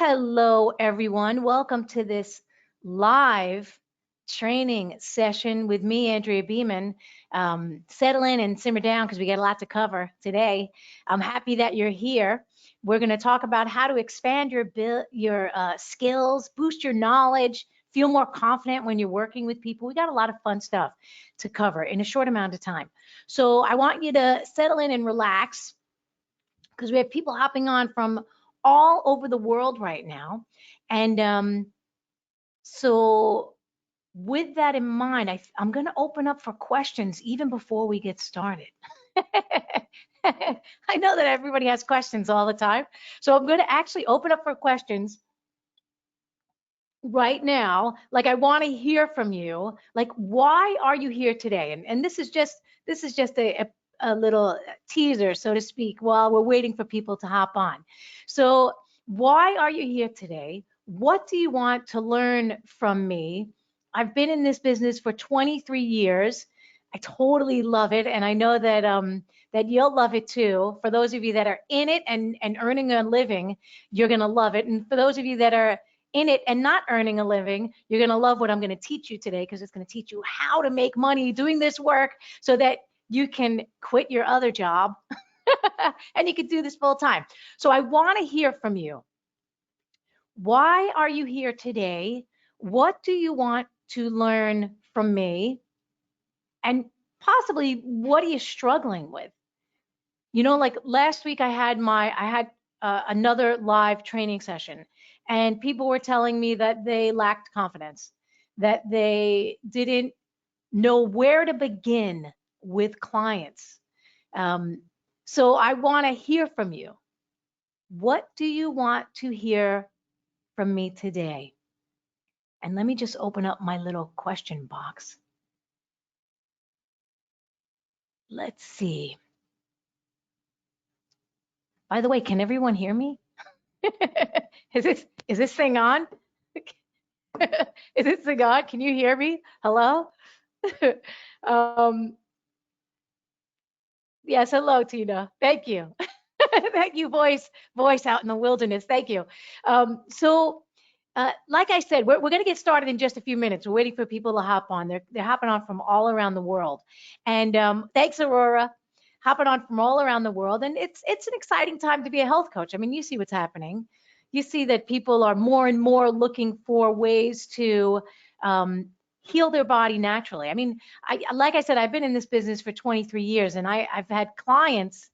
Hello, everyone. Welcome to this live training session with me, Andrea Beeman. Settle in and simmer down because we got a lot to cover today. I'm happy that you're here. We're going to talk about how to expand your skills, boost your knowledge, feel more confident when you're working with people. We got a lot of fun stuff to cover in a short amount of time. So I want you to settle in and relax because we have people hopping on from all over the world right now. And so with that in mind, I'm going to open up for questions even before we get started. I know that everybody has questions all the time. So I'm going to actually open up for questions right now. Like, I want to hear from you. Like, why are you here today? And this is just a little teaser, so to speak, while we're waiting for people to hop on. So why are you here today? What do you want to learn from me? I've been in this business for 23 years. I totally love it, and I know that that you'll love it too. For those of you that are in it and earning a living, you're gonna love it. And for those of you that are in it and not earning a living, you're going to love what I'm going to teach you today, because it's going to teach you how to make money doing this work so that you can quit your other job and you can do this full time. So I want to hear from you. Why are you here today? What do you want to learn from me? And possibly, what are you struggling with? You know, like last week I had another live training session, and people were telling me that they lacked confidence, that they didn't know where to begin with clients. So I want to hear from you. What do you want to hear from me today? And let me just open up my little question box. Let's see. By the way, can everyone hear me? Is this thing on? Is this thing on? Can you hear me? Hello? um, yes, hello, Tina. Thank you. Thank you, voice out in the wilderness. Thank you. Like I said, we're going to get started in just a few minutes. We're waiting for people to hop on. They're hopping on from all around the world. And thanks, Aurora, hopping on from all around the world. And it's an exciting time to be a health coach. I mean, you see what's happening. You see that people are more and more looking for ways to heal their body naturally. I mean, like I said, I've been in this business for 23 years, and I've had clients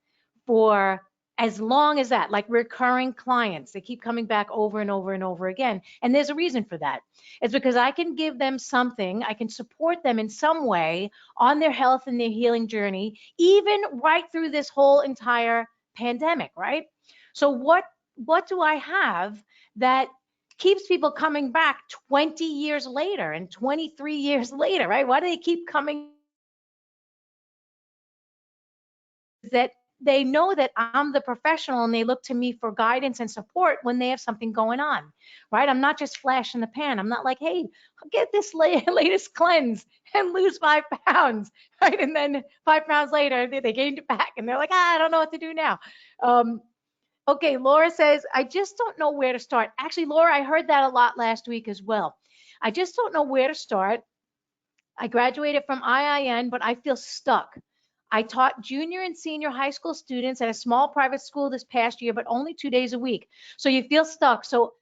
for as long as that, like recurring clients. They keep coming back over and over and over again. And there's a reason for that. It's because I can give them something, I can support them in some way on their health and their healing journey, even right through this whole entire pandemic, right? So what do I have that keeps people coming back 20 years later and 23 years later, right? Why do they keep coming? That they know that I'm the professional and they look to me for guidance and support when they have something going on, right? I'm not just flash in the pan. I'm not like, hey, I'll get this latest cleanse and lose 5 pounds, right? And then 5 pounds later, they gained it back and they're like, I don't know what to do now. Okay, Laura says, I just don't know where to start. Actually, Laura, I heard that a lot last week as well. I just don't know where to start. I graduated from IIN, but I feel stuck. I taught junior and senior high school students at a small private school this past year, but only 2 days a week. So you feel stuck. So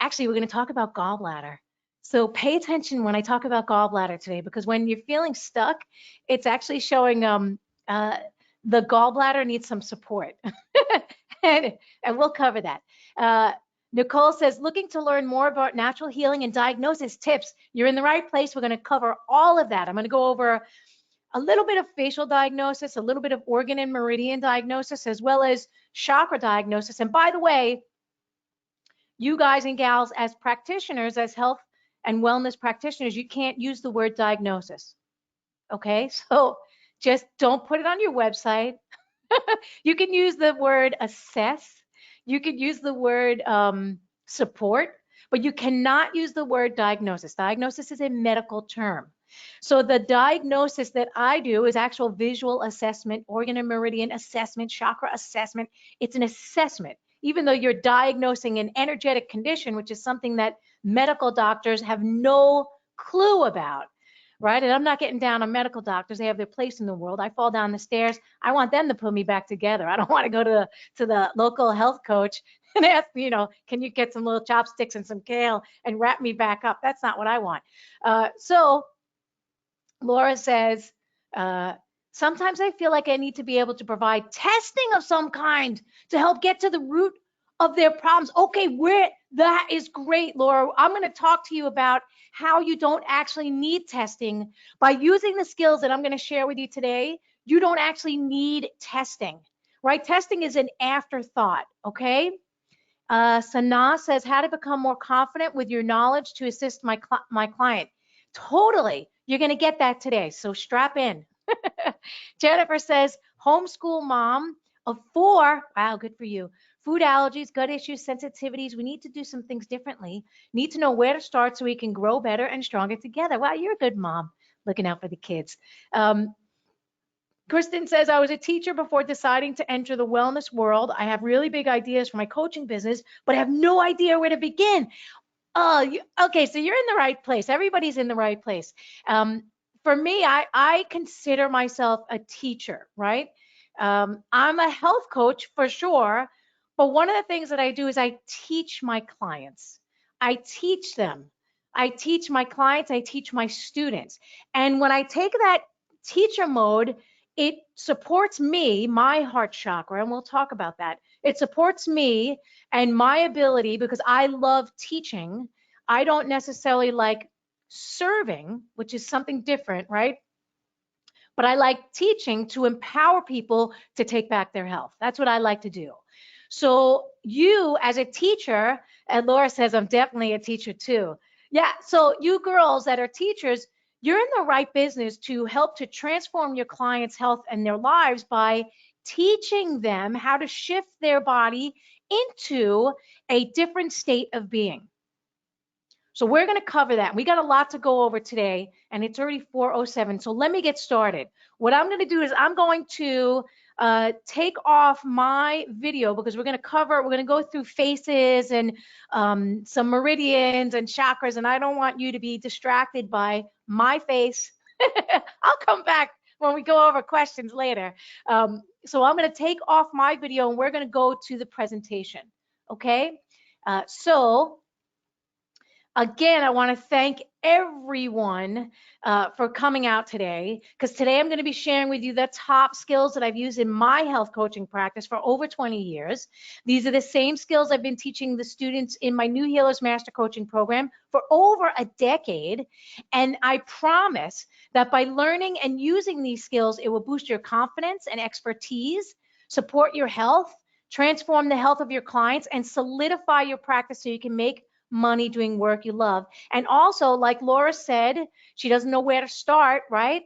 actually, we're going to talk about gallbladder. So pay attention when I talk about gallbladder today, because when you're feeling stuck, it's actually showing the gallbladder needs some support. and we'll cover that. Nicole says, looking to learn more about natural healing and diagnosis tips. You're in the right place. We're going to cover all of that. I'm going to go over a little bit of facial diagnosis, a little bit of organ and meridian diagnosis, as well as chakra diagnosis. And by the way, you guys and gals, as practitioners, as health and wellness practitioners, you can't use the word diagnosis. Okay, so just don't put it on your website. You can use the word assess. You could use the word support, but you cannot use the word diagnosis. Diagnosis is a medical term. So the diagnosis that I do is actual visual assessment, organ and meridian assessment, chakra assessment. It's an assessment. even though you're diagnosing an energetic condition, which is something that medical doctors have no clue about, right? And I'm not getting down on medical doctors. They have their place in the world. I fall down the stairs. I want them to put me back together. I don't want to go to the local health coach and ask, can you get some little chopsticks and some kale and wrap me back up? That's not what I want. So Laura says, uh, sometimes I feel like I need to be able to provide testing of some kind to help get to the root of their problems. Okay, that is great, Laura. I'm going to talk to you about how you don't actually need testing. By using the skills that I'm going to share with you today, you don't actually need testing, right? Testing is an afterthought, okay? Sana says, how to become more confident with your knowledge to assist my client. Totally. You're going to get that today. So strap in. Jennifer says, homeschool mom of 4. Wow, good for you. Food allergies, gut issues, sensitivities. We need to do some things differently. Need to know where to start so we can grow better and stronger together. Wow, you're a good mom looking out for the kids. Kristen says, I was a teacher before deciding to enter the wellness world. I have really big ideas for my coaching business, but I have no idea where to begin. Oh, okay, so you're in the right place. Everybody's in the right place. For me, I consider myself a teacher, right? I'm a health coach for sure, but one of the things that I do is I teach my clients. I teach them. I teach my clients, I teach my students. And when I take that teacher mode, it supports me, my heart chakra, and we'll talk about that. It supports me and my ability because I love teaching. I don't necessarily like serving, which is something different, right? But I like teaching to empower people to take back their health. That's what I like to do. So you as a teacher, and Laura says I'm definitely a teacher too. Yeah, so you girls that are teachers, you're in the right business to help to transform your clients' health and their lives by teaching them how to shift their body into a different state of being. So we're going to cover that. We got a lot to go over today, and it's already 4:07. So let me get started. What I'm going to do is I'm going to take off my video because we're going to go through faces and some meridians and chakras, and I don't want you to be distracted by my face. I'll come back when we go over questions later. So I'm going to take off my video, and we're going to go to the presentation. Okay? So again, I want to thank everyone for coming out today, because today I'm going to be sharing with you the top skills that I've used in my health coaching practice for over 20 years. These are the same skills I've been teaching the students in my New Healers Master Coaching Program for over a decade. And I promise that by learning and using these skills, it will boost your confidence and expertise, support your health, transform the health of your clients, and solidify your practice so you can make money doing work you love. And also, like Laura said, she doesn't know where to start, right?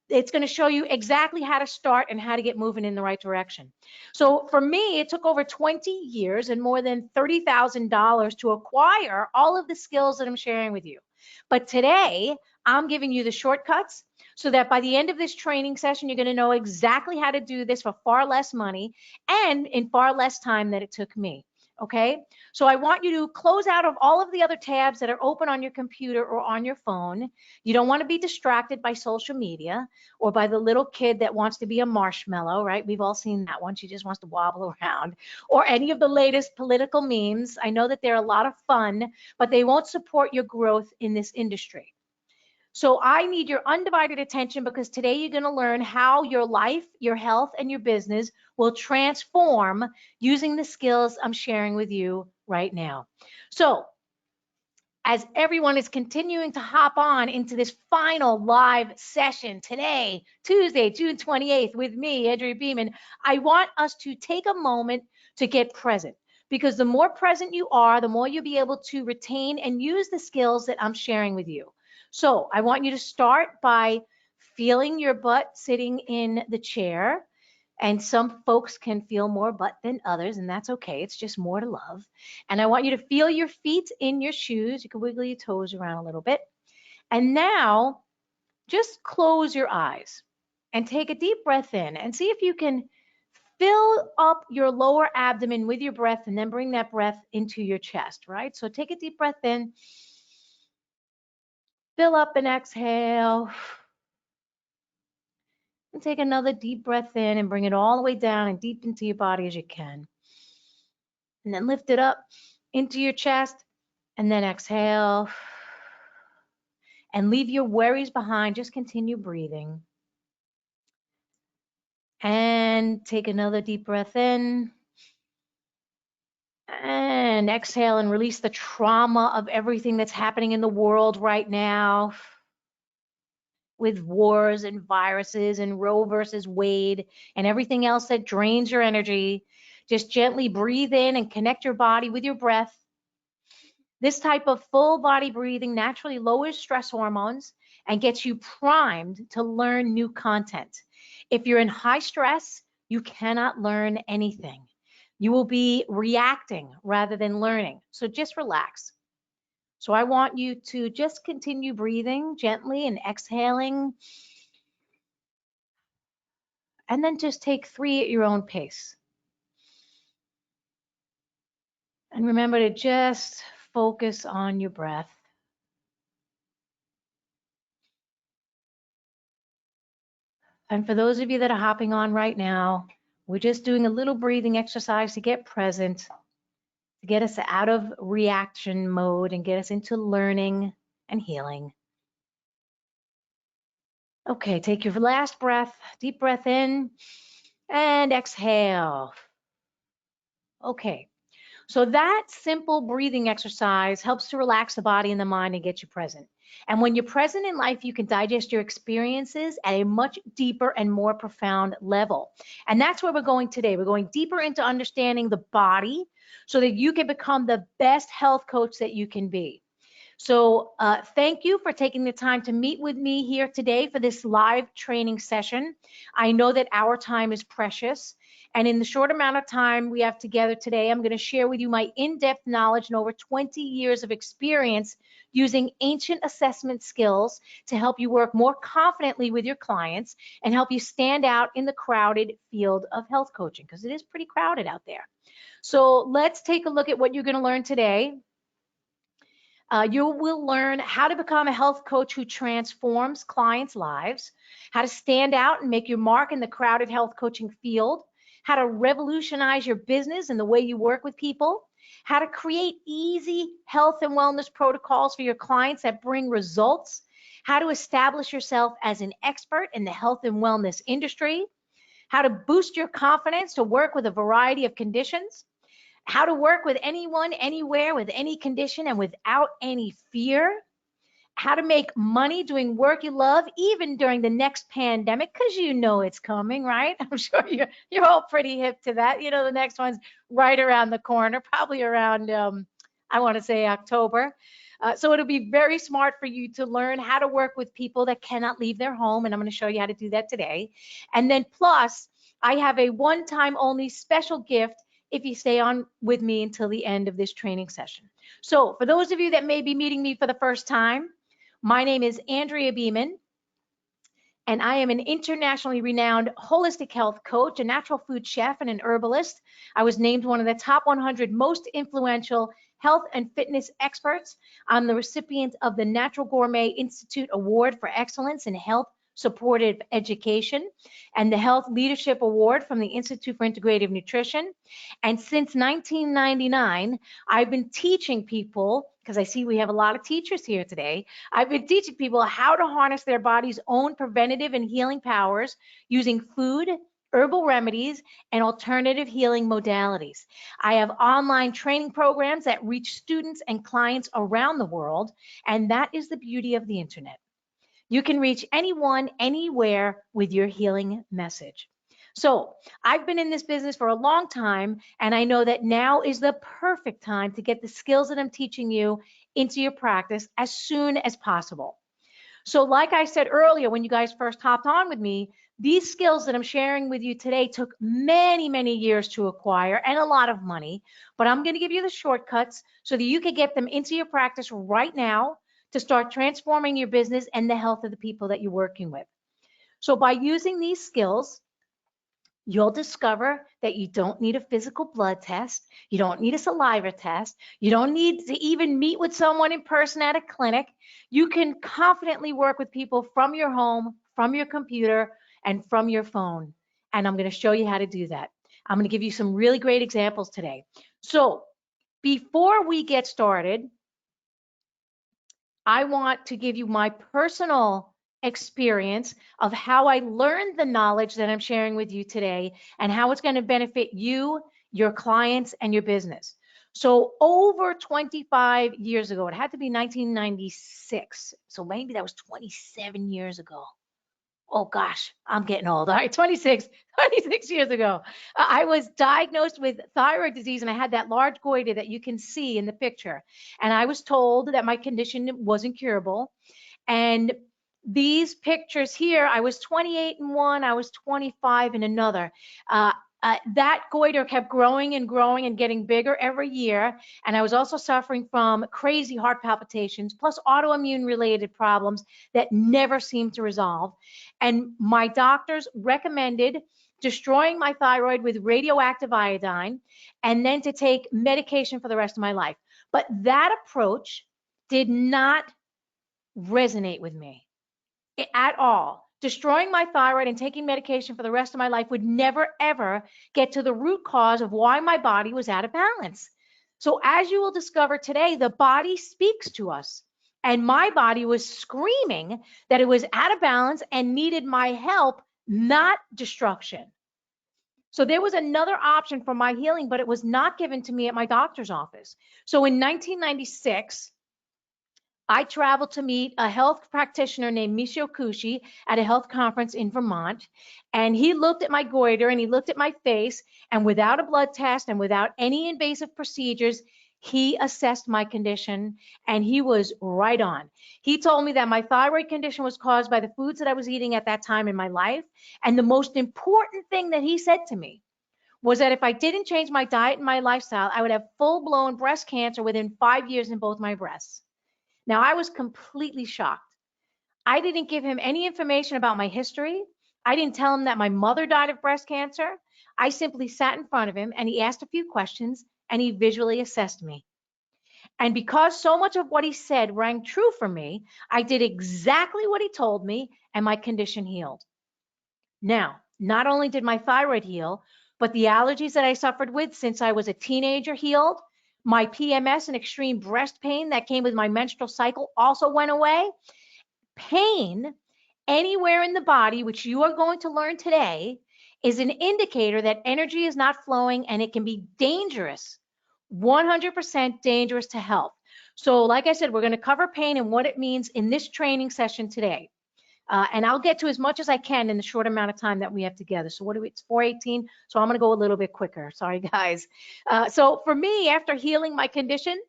It's going to show you exactly how to start and how to get moving in the right direction. So for me, it took over 20 years and more than $30,000 to acquire all of the skills that I'm sharing with you. But today, I'm giving you the shortcuts so that by the end of this training session, you're going to know exactly how to do this for far less money and in far less time than it took me. Okay, so I want you to close out of all of the other tabs that are open on your computer or on your phone. You don't want to be distracted by social media or by the little kid that wants to be a marshmallow, right? We've all seen that one. She just wants to wobble around. Or any of the latest political memes. I know that they're a lot of fun, but they won't support your growth in this industry. So I need your undivided attention because today you're going to learn how your life, your health, and your business will transform using the skills I'm sharing with you right now. So as everyone is continuing to hop on into this final live session today, Tuesday, June 28th, with me, Andrea Beeman, I want us to take a moment to get present. Because the more present you are, the more you'll be able to retain and use the skills that I'm sharing with you. So I want you to start by feeling your butt sitting in the chair. And some folks can feel more butt than others, and that's okay. It's just more to love. And I want you to feel your feet in your shoes. You can wiggle your toes around a little bit. And now just close your eyes and take a deep breath in and see if you can Fill up your lower abdomen with your breath and then bring that breath into your chest, right? So take a deep breath in, fill up and exhale, and take another deep breath in and bring it all the way down and deep into your body as you can. And then lift it up into your chest and then exhale and leave your worries behind. Just continue breathing. And take another deep breath in and exhale and release the trauma of everything that's happening in the world right now with wars and viruses and Roe versus Wade and everything else that drains your energy. Just gently breathe in and connect your body with your breath. This type of full body breathing naturally lowers stress hormones and gets you primed to learn new content. If you're in high stress, you cannot learn anything. You will be reacting rather than learning. So just relax. So I want you to just continue breathing gently and exhaling, and then just take 3 at your own pace. And remember to just focus on your breath. And for those of you that are hopping on right now, we're just doing a little breathing exercise to get present, to get us out of reaction mode and get us into learning and healing. Okay, take your last breath, deep breath in and exhale. Okay, so that simple breathing exercise helps to relax the body and the mind and get you present. And when you're present in life, you can digest your experiences at a much deeper and more profound level. And that's where we're going today. We're going deeper into understanding the body so that you can become the best health coach that you can be. So thank you for taking the time to meet with me here today for this live training session. I know that our time is precious. And in the short amount of time we have together today, I'm going to share with you my in-depth knowledge and over 20 years of experience using ancient assessment skills to help you work more confidently with your clients and help you stand out in the crowded field of health coaching, because it is pretty crowded out there. So let's take a look at what you're going to learn today. You will learn how to become a health coach who transforms clients' lives, how to stand out and make your mark in the crowded health coaching field, how to revolutionize your business and the way you work with people, how to create easy health and wellness protocols for your clients that bring results, how to establish yourself as an expert in the health and wellness industry, how to boost your confidence to work with a variety of conditions, how to work with anyone, anywhere, with any condition and without any fear, how to make money doing work you love, even during the next pandemic, because you know it's coming, right? I'm sure you're all pretty hip to that. You know, the next one's right around the corner, probably around, I want to say October. So it'll be very smart for you to learn how to work with people that cannot leave their home, and I'm going to show you how to do that today. And then plus, I have a one-time only special gift if you stay on with me until the end of this training session. So for those of you that may be meeting me for the first time, my name is Andrea Beeman, and I am an internationally renowned holistic health coach, a natural food chef, and an herbalist. I was named one of the top 100 most influential health and fitness experts. I'm the recipient of the Natural Gourmet Institute Award for Excellence in Health Supportive Education and the Health Leadership Award from the Institute for Integrative Nutrition. And since 1999, I've been teaching people, because I see we have a lot of teachers here today, I've been teaching people how to harness their body's own preventative and healing powers using food, herbal remedies, and alternative healing modalities. I have online training programs that reach students and clients around the world, and that is the beauty of the internet. You can reach anyone, anywhere with your healing message. So I've been in this business for a long time, and I know that now is the perfect time to get the skills that I'm teaching you into your practice as soon as possible. So like I said earlier, when you guys first hopped on with me, these skills that I'm sharing with you today took many, many years to acquire and a lot of money, but I'm going to give you the shortcuts so that you can get them into your practice right now to start transforming your business and the health of the people that you're working with. So by using these skills, you'll discover that you don't need a physical blood test. You don't need a saliva test. You don't need to even meet with someone in person at a clinic. You can confidently work with people from your home, from your computer, and from your phone. And I'm going to show you how to do that. I'm going to give you some really great examples today. So before we get started, I want to give you my personal experience of how I learned the knowledge that I'm sharing with you today and how it's going to benefit you, your clients, and your business. So over 25 years ago, it had to be 1996. So maybe that was 27 years ago. Oh gosh, I'm getting old. All right, 26 years ago, I was diagnosed with thyroid disease and I had that large goiter that you can see in the picture. And I was told that my condition wasn't curable. And these pictures here, I was 28 in one, I was 25 in another. That goiter kept growing and growing and getting bigger every year. And I was also suffering from crazy heart palpitations, plus autoimmune related problems that never seemed to resolve. And my doctors recommended destroying my thyroid with radioactive iodine and then to take medication for the rest of my life. But that approach did not resonate with me at all. Destroying my thyroid and taking medication for the rest of my life would never, ever get to the root cause of why my body was out of balance. So, as you will discover today, the body speaks to us. And my body was screaming that it was out of balance and needed my help, not destruction. So there was another option for my healing, but it was not given to me at my doctor's office. So in 1996, I traveled to meet a health practitioner named Michio Kushi at a health conference in Vermont. And he looked at my goiter and he looked at my face, and without a blood test and without any invasive procedures, he assessed my condition and he was right on. He told me that my thyroid condition was caused by the foods that I was eating at that time in my life. And the most important thing that he said to me was that if I didn't change my diet and my lifestyle, I would have full-blown breast cancer within 5 years in both my breasts. Now, I was completely shocked. I didn't give him any information about my history. I didn't tell him that my mother died of breast cancer. I simply sat in front of him and he asked a few questions and he visually assessed me. And because so much of what he said rang true for me, I did exactly what he told me and my condition healed. Now, not only did my thyroid heal, but the allergies that I suffered with since I was a teenager healed. My PMS and extreme breast pain that came with my menstrual cycle also went away. Pain anywhere in the body, which you are going to learn today, is an indicator that energy is not flowing and it can be dangerous, 100% dangerous to health. So, like I said, we're going to cover pain and what it means in this training session today. And I'll get to as much as I can in the short amount of time that we have together. So what do we, it's 4:18, so I'm going to go a little bit quicker. Sorry, guys. So for me, after healing my condition,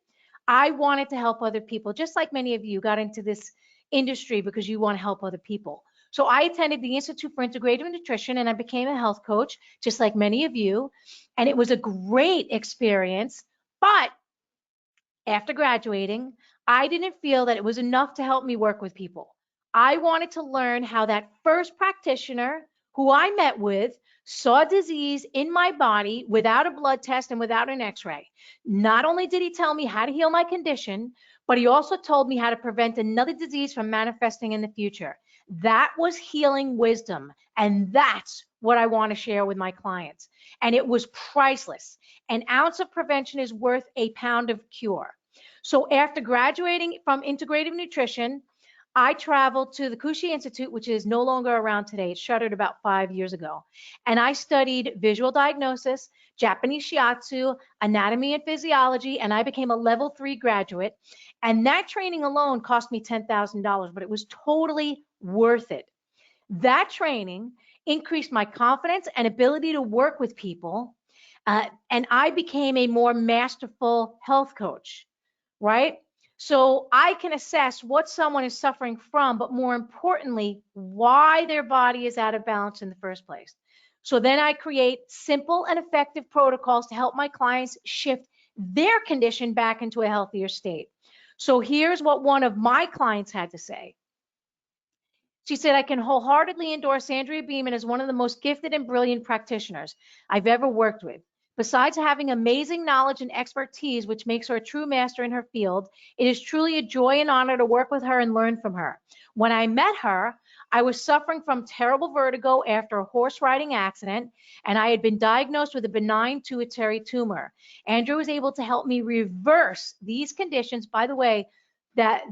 I wanted to help other people, just like many of you got into this industry because you want to help other people. So I attended the Institute for Integrative Nutrition and I became a health coach, just like many of you. And it was a great experience. But after graduating, I didn't feel that it was enough to help me work with people. I wanted to learn how that first practitioner who I met with saw disease in my body without a blood test and without an x-ray. Not only did he tell me how to heal my condition, but he also told me how to prevent another disease from manifesting in the future. That was healing wisdom. And that's what I want to share with my clients. And it was priceless. An ounce of prevention is worth a pound of cure. So after graduating from integrative nutrition, I traveled to the Kushi Institute, which is no longer around today. It shuttered about 5 years ago. And I studied visual diagnosis, Japanese shiatsu, anatomy and physiology, and I became a level 3 graduate. And that training alone cost me $10,000, but it was totally worth it. That training increased my confidence and ability to work with people. And I became a more masterful health coach, right? So I can assess what someone is suffering from, but more importantly, why their body is out of balance in the first place. So then I create simple and effective protocols to help my clients shift their condition back into a healthier state. So here's what one of my clients had to say. She said, I can wholeheartedly endorse Andrea Beeman as one of the most gifted and brilliant practitioners I've ever worked with. Besides having amazing knowledge and expertise, which makes her a true master in her field, it is truly a joy and honor to work with her and learn from her. When I met her, I was suffering from terrible vertigo after a horse riding accident, and I had been diagnosed with a benign pituitary tumor. Andrea was able to help me reverse these conditions. By the way, that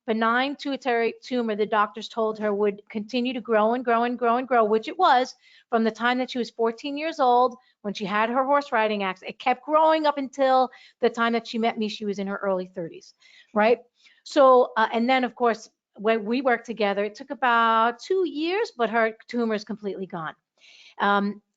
benign pituitary tumor, the doctors told her would continue to grow and grow and grow and grow, which it was from the time that she was 14 years old when she had her horse riding accident. It kept growing up until the time that she met me. She was in her early 30s, right? So, and then of course, when we worked together, it took about 2 years, but her tumor is completely gone.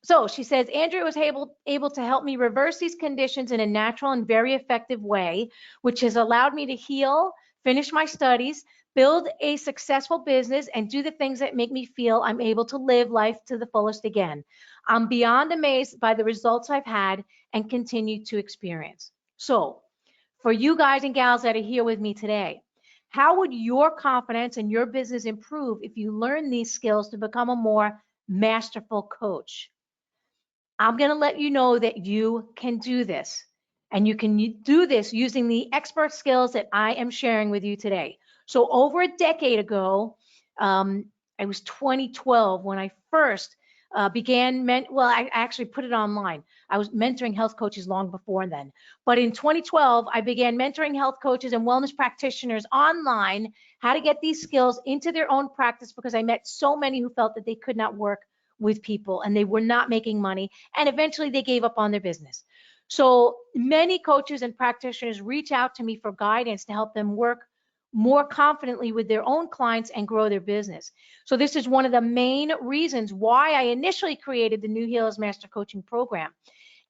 So she says, Andrea was able to help me reverse these conditions in a natural and very effective way, which has allowed me to heal, finish my studies, build a successful business, and do the things that make me feel I'm able to live life to the fullest again. I'm beyond amazed by the results I've had and continue to experience. So for you guys and gals that are here with me today, how would your confidence and your business improve if you learn these skills to become a more masterful coach? I'm going to let you know that you can do this. And you can do this using the expert skills that I am sharing with you today. So over a decade ago, it was 2012 when I first began, well, I actually put it online. I was mentoring health coaches long before then. But in 2012, I began mentoring health coaches and wellness practitioners online, how to get these skills into their own practice, because I met so many who felt that they could not work with people and they were not making money. And eventually they gave up on their business. So many coaches and practitioners reach out to me for guidance to help them work more confidently with their own clients and grow their business. So this is one of the main reasons why I initially created the New Healers Master Coaching Program.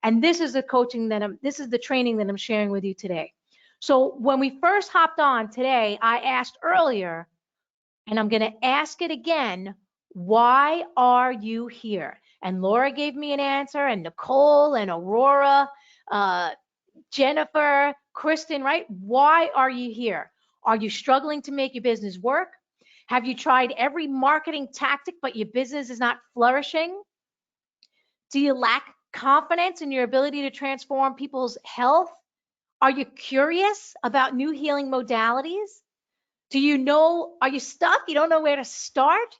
And this is the training that I'm sharing with you today. So when we first hopped on today, I asked earlier, and I'm going to ask it again, why are you here? And Laura gave me an answer, and Nicole and Aurora, Jennifer, Kristen, right? Why are you here? Are you struggling to make your business work? Have you tried every marketing tactic, but your business is not flourishing? Do you lack confidence in your ability to transform people's health? Are you curious about new healing modalities? Are you stuck? You don't know where to start?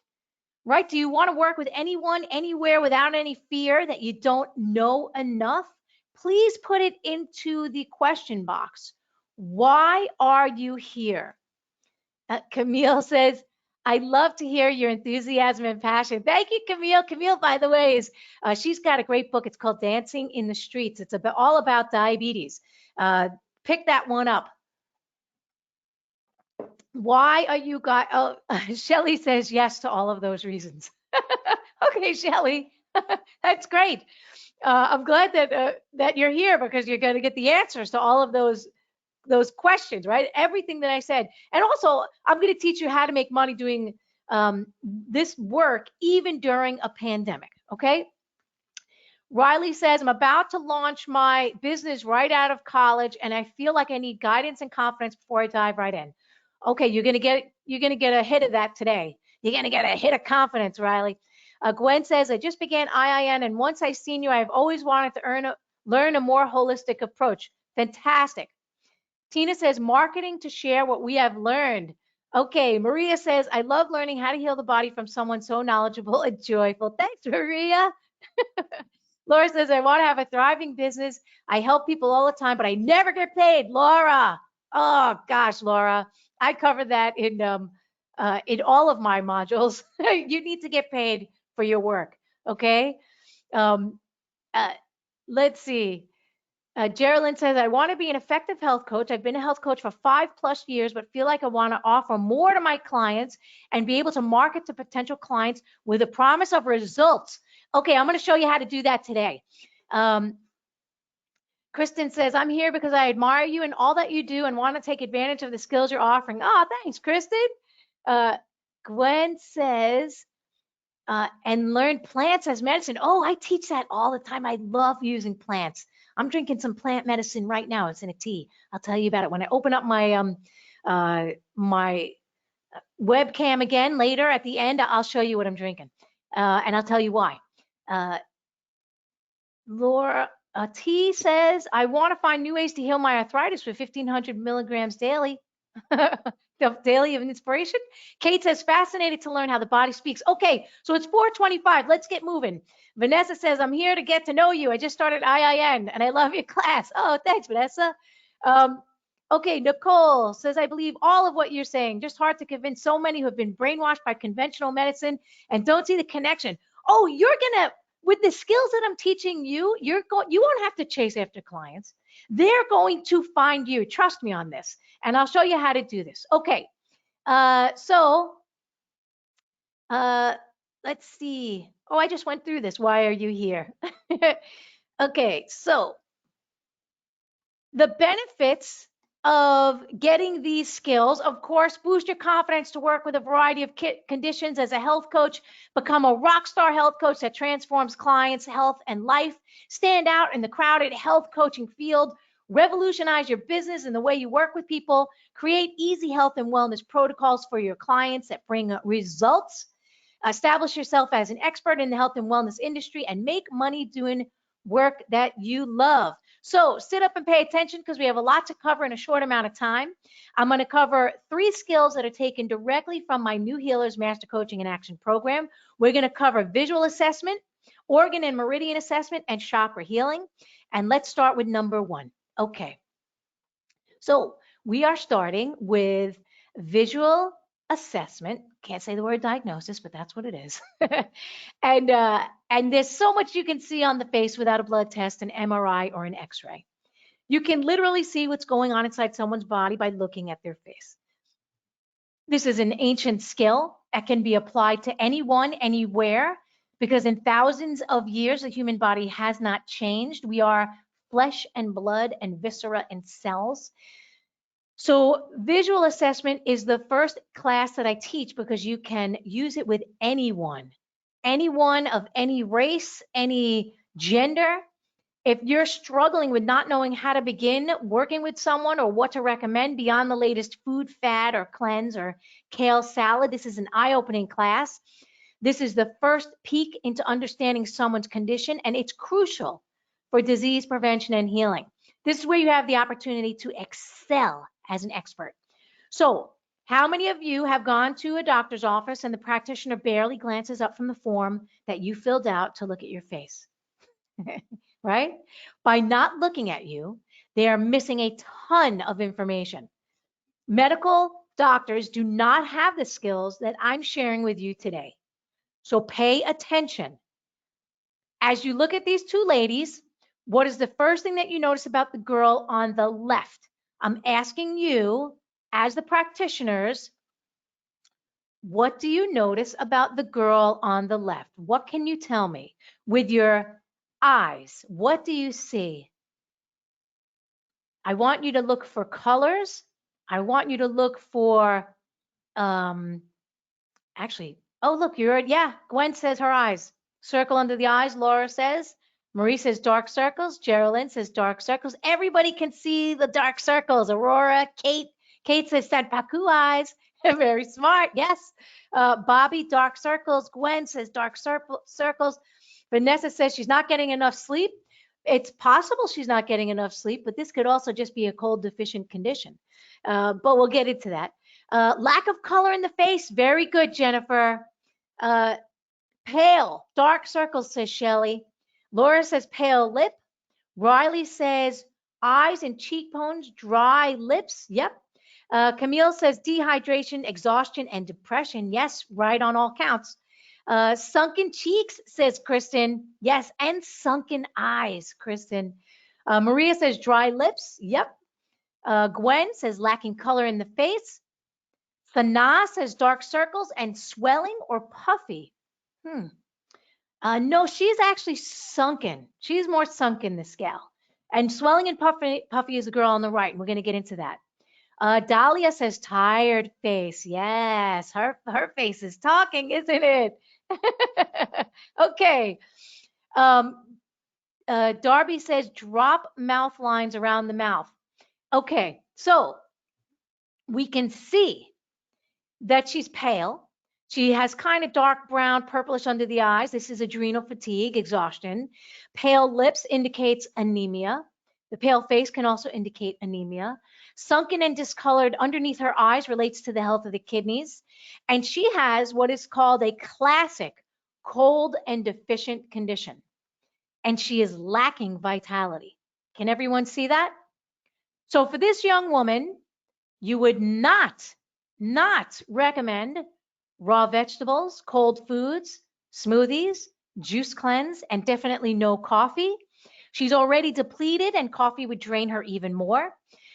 Right? Do you want to work with anyone, anywhere without any fear that you don't know enough? Please put it into the question box. Why are you here? Camille says, I love to hear your enthusiasm and passion. Thank you, Camille. Camille, by the way, she's got a great book. It's called Dancing in the Streets. It's all about diabetes. Pick that one up. Why are you guys? Oh, Shelly says yes to all of those reasons. Okay, Shelly, that's great. I'm glad that you're here, because you're going to get the answers to all of those questions, right? Everything that I said, and also I'm going to teach you how to make money doing this work even during a pandemic. Okay. Riley says, I'm about to launch my business right out of college, and I feel like I need guidance and confidence before I dive right in. Okay, you're gonna get a hit of that today. You're gonna get a hit of confidence, Riley. Gwen says, I just began IIN, and once I seen you, I've always wanted to learn a more holistic approach. Fantastic. Tina says, marketing to share what we have learned. Okay, Maria says, I love learning how to heal the body from someone so knowledgeable and joyful. Thanks, Maria. Laura says, I want to have a thriving business. I help people all the time, but I never get paid. Laura. Oh, gosh, Laura. I cover that in all of my modules. You need to get paid for your work, okay? Um, let's see. Geraldine says, I want to be an effective health coach. I've been a health coach for 5+ years, but feel like I want to offer more to my clients and be able to market to potential clients with a promise of results. Okay, I'm going to show you how to do that today. Kristen says, I'm here because I admire you and all that you do and want to take advantage of the skills you're offering. Oh, thanks, Kristen. Gwen says, and learn plants as medicine. Oh, I teach that all the time. I love using plants. I'm drinking some plant medicine right now. It's in a tea. I'll tell you about it when I open up my Webcam again later at the end. I'll show you what I'm drinking, and I'll tell you why. Uh, Laura T says, I want to find new ways to heal my arthritis with 1,500 milligrams daily. Daily of inspiration. Kate says, fascinated to learn how the body speaks. Okay, so it's 4:25. Let's get moving. Vanessa says, I'm here to get to know you. I just started IIN and I love your class. Oh, thanks, Vanessa. Okay, Nicole says, I believe all of what you're saying. Just hard to convince so many who have been brainwashed by conventional medicine and don't see the connection. Oh, you're going to, with the skills that I'm teaching you, you won't have to chase after clients. They're going to find you. Trust me on this. And I'll show you how to do this. Okay. So let's see. Oh, I just went through this. Why are you here? Okay. So the benefits of getting these skills, of course, boost your confidence to work with a variety of conditions as a health coach, become a rock star health coach that transforms clients' health and life, stand out in the crowded health coaching field, revolutionize your business and the way you work with people, create easy health and wellness protocols for your clients that bring results, establish yourself as an expert in the health and wellness industry, and make money doing work that you love. So sit up and pay attention because we have a lot to cover in a short amount of time. I'm going to cover 3 skills that are taken directly from my New Healers Master Coaching and Action program. We're going to cover visual assessment, organ and meridian assessment, and chakra healing. And let's start with number 1. Okay. So we are starting with visual assessment. Can't say the word diagnosis, but that's what it is. And there's so much you can see on the face without a blood test, an MRI, or an X-ray. You can literally see what's going on inside someone's body by looking at their face. This is an ancient skill that can be applied to anyone, anywhere, because in thousands of years, the human body has not changed. We are flesh and blood and viscera and cells. So visual assessment is the first class that I teach because you can use it with anyone of any race, any gender. If you're struggling with not knowing how to begin working with someone or what to recommend beyond the latest food fad or cleanse or kale salad, this is an eye-opening class. This is the first peek into understanding someone's condition, and it's crucial for disease prevention and healing. This is where you have the opportunity to excel as an expert. So, how many of you have gone to a doctor's office and the practitioner barely glances up from the form that you filled out to look at your face? Right? By not looking at you, they are missing a ton of information. Medical doctors do not have the skills that I'm sharing with you today. So pay attention. As you look at these 2 ladies, what is the first thing that you notice about the girl on the left? I'm asking you, as the practitioners, what do you notice about the girl on the left? What can you tell me with your eyes? What do you see? I want you to look for colors. I want you to look for, actually, oh, look, Gwen says her eyes. Circle under the eyes, Laura says. Marie says dark circles. Geraldine says dark circles. Everybody can see the dark circles. Aurora, Kate says Sanpaku eyes. Very smart, yes. Bobby, dark circles. Gwen says dark circles. Vanessa says she's not getting enough sleep. It's possible she's not getting enough sleep, but this could also just be a cold deficient condition. But we'll get into that. Lack of color in the face. Very good, Jennifer. Pale, dark circles, says Shelly. Laura says pale lip. Riley says eyes and cheekbones, dry lips. Yep. Camille says dehydration, exhaustion, and depression. Yes, right on all counts. Sunken cheeks, says Kristen. Yes, and sunken eyes, Kristen. Maria says dry lips. Yep. Gwen says lacking color in the face. Sana says dark circles and swelling or puffy. No, she's actually sunken. She's more sunken, this gal. And swelling and puffy is the girl on the right. We're going to get into that. Dahlia says tired face. Yes, her face is talking, isn't it? Okay. Darby says drop mouth lines around the mouth. Okay, so we can see that she's pale. She has kind of dark brown, purplish under the eyes. This is adrenal fatigue, exhaustion. Pale lips indicates anemia. The pale face can also indicate anemia. Sunken and discolored underneath her eyes relates to the health of the kidneys. And she has what is called a classic cold and deficient condition. And she is lacking vitality. Can everyone see that? So for this young woman, you would not recommend raw vegetables, cold foods, smoothies, juice cleanse, and definitely no coffee. She's already depleted, and coffee would drain her even more.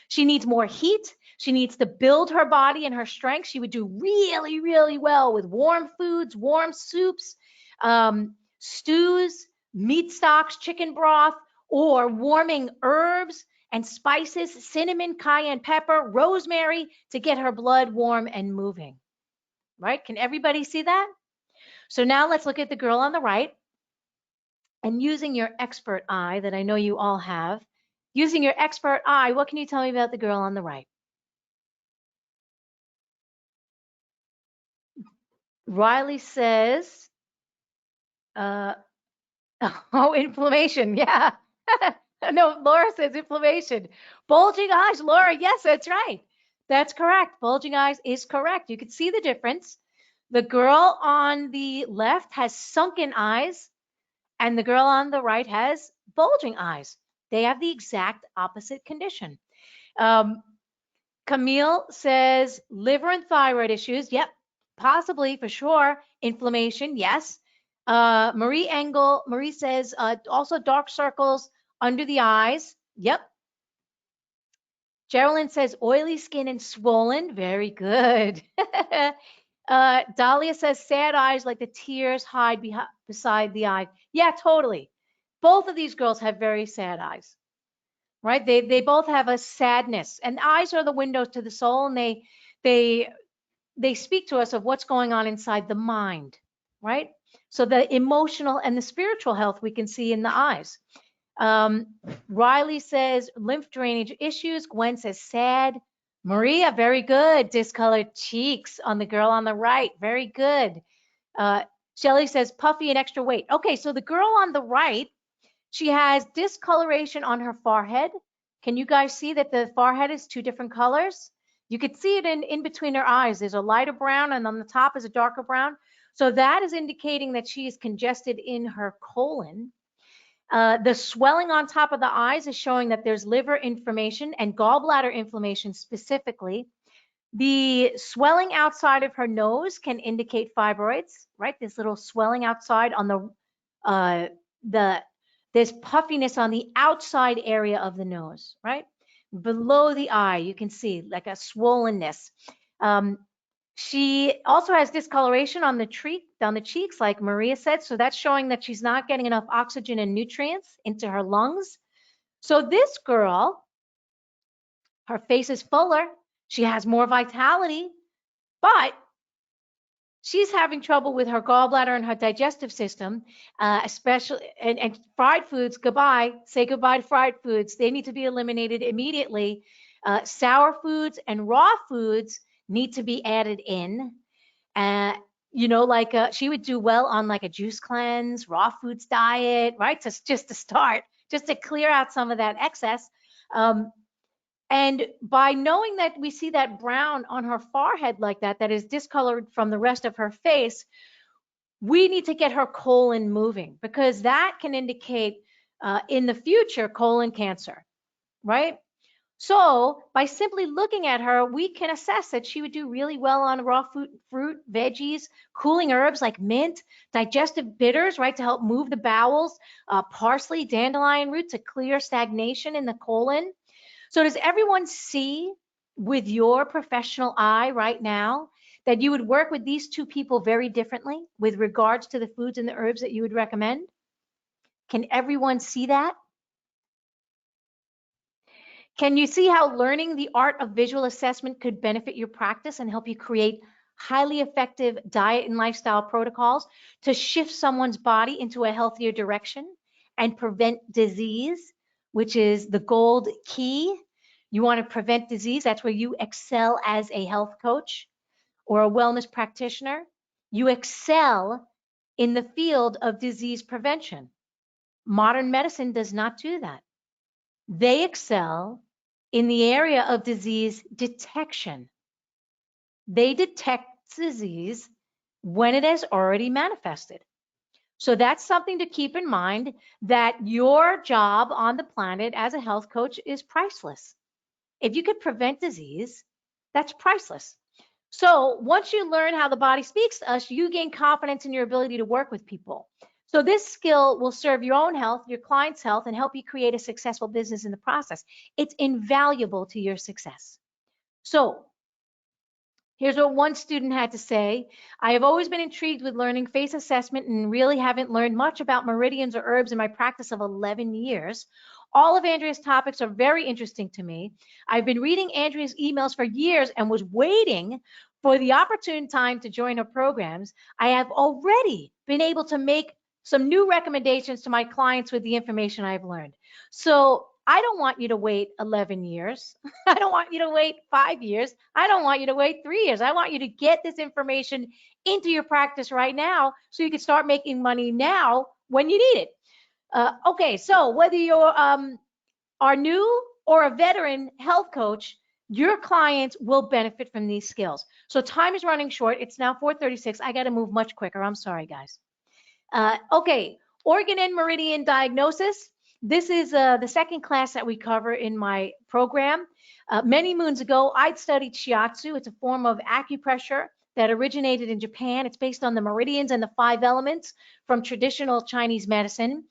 She needs more heat. She needs to build her body and her strength. She would do really, really well with warm foods, warm soups, stews, meat stocks, chicken broth, or warming herbs and spices, cinnamon, cayenne pepper, rosemary to get her blood warm and moving. Right? Can everybody see that? So now let's look at the girl on the right. And using your expert eye that I know you all have, using your expert eye, what can you tell me about the girl on the right? Riley says, uh, oh, inflammation. Yeah. No, Laura says inflammation. Bulging eyes, Laura. Yes, that's right. That's correct. Bulging eyes is correct. You can see the difference. The girl on the left has sunken eyes, and the girl on the right has bulging eyes. They have the exact opposite condition. Um, Camille says liver and thyroid issues. Yep, possibly for sure. Inflammation, yes. Marie says also dark circles under the eyes. Yep. Geraldine says oily skin and swollen. Very good. Dahlia says sad eyes like the tears hide beside the eye. Yeah, totally. Both of these girls have very sad eyes, right? They both have a sadness, and eyes are the windows to the soul, and they they speak to us of what's going on inside the mind, right? So the emotional and the spiritual health we can see in the eyes. Um, Riley says lymph drainage issues. Gwen says sad. Maria, very good. Discolored cheeks on the girl on the right. Very good. Uh, Shelly says puffy and extra weight. Okay, so the girl on the right, she has discoloration on her forehead. Can you guys see that the forehead is two different colors? You could see it in between her eyes. There's a lighter brown, and on the top is a darker brown. So that is indicating that she is congested in her colon. The swelling on top of the eyes is showing that there's liver inflammation and gallbladder inflammation specifically. The swelling outside of her nose can indicate fibroids, right? This little swelling outside on the there's puffiness on the outside area of the nose, right? Below the eye, you can see like a swollenness. She also has discoloration on the cheeks, like Maria said. So that's showing that she's not getting enough oxygen and nutrients into her lungs. So this girl, her face is fuller. She has more vitality, but she's having trouble with her gallbladder and her digestive system, especially, and fried foods, goodbye. Say goodbye to fried foods. They need to be eliminated immediately. Sour foods and raw foods need to be added in. Uh, like she would do well on like a juice cleanse, raw foods diet, right? Just to start, just to clear out some of that excess. And by knowing that we see that brown on her forehead like that is discolored from the rest of her face, we need to get her colon moving, because that can indicate in the future colon cancer, right? So by simply looking at her, we can assess that she would do really well on raw fruit, veggies, cooling herbs like mint, digestive bitters, right, to help move the bowels, parsley, dandelion root to clear stagnation in the colon. So does everyone see with your professional eye right now that you would work with these two people very differently with regards to the foods and the herbs that you would recommend? Can everyone see that? Can you see how learning the art of visual assessment could benefit your practice and help you create highly effective diet and lifestyle protocols to shift someone's body into a healthier direction and prevent disease, which is the gold key? You want to prevent disease. That's where you excel as a health coach. or a wellness practitioner, you excel in the field of disease prevention. Modern medicine does not do that. They excel in the area of disease detection. They detect disease when it has already manifested. So that's something to keep in mind, that your job on the planet as a health coach is priceless. If you could prevent disease, that's priceless. So once you learn how the body speaks to us, you gain confidence in your ability to work with people. So this skill will serve your own health, your client's health, and help you create a successful business in the process. It's invaluable to your success. So here's what one student had to say. I have always been intrigued with learning face assessment and really haven't learned much about meridians or herbs in my practice of 11 years. All of Andrea's topics are very interesting to me. I've been reading Andrea's emails for years and was waiting for the opportune time to join her programs. I have already been able to make some new recommendations to my clients with the information I've learned. So I don't want you to wait 11 years. I don't want you to wait 5 years. I don't want you to wait 3 years. I want you to get this information into your practice right now so you can start making money now when you need it. Okay, so whether you're are new or a veteran health coach, your clients will benefit from these skills. So time is running short. It's now 4:36. I got to move much quicker. I'm sorry, guys. Okay, organ and meridian diagnosis. This is the second class that we cover in my program. Many moons ago, I'd studied shiatsu. It's a form of acupressure that originated in Japan. It's based on the meridians and the 5 elements from traditional Chinese medicine.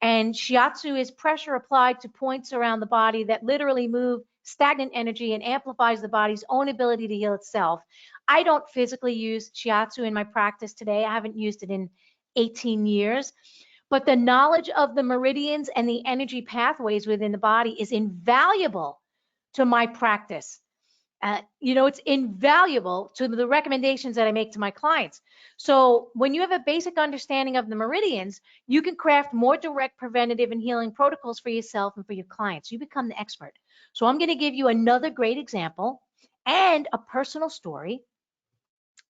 And shiatsu is pressure applied to points around the body that literally move stagnant energy and amplifies the body's own ability to heal itself. I don't physically use shiatsu in my practice today. I haven't used it in 18 years. But the knowledge of the meridians and the energy pathways within the body is invaluable to my practice. It's invaluable to the recommendations that I make to my clients. So when you have a basic understanding of the meridians, you can craft more direct preventative and healing protocols for yourself and for your clients. You become the expert. So I'm going to give you another great example and a personal story.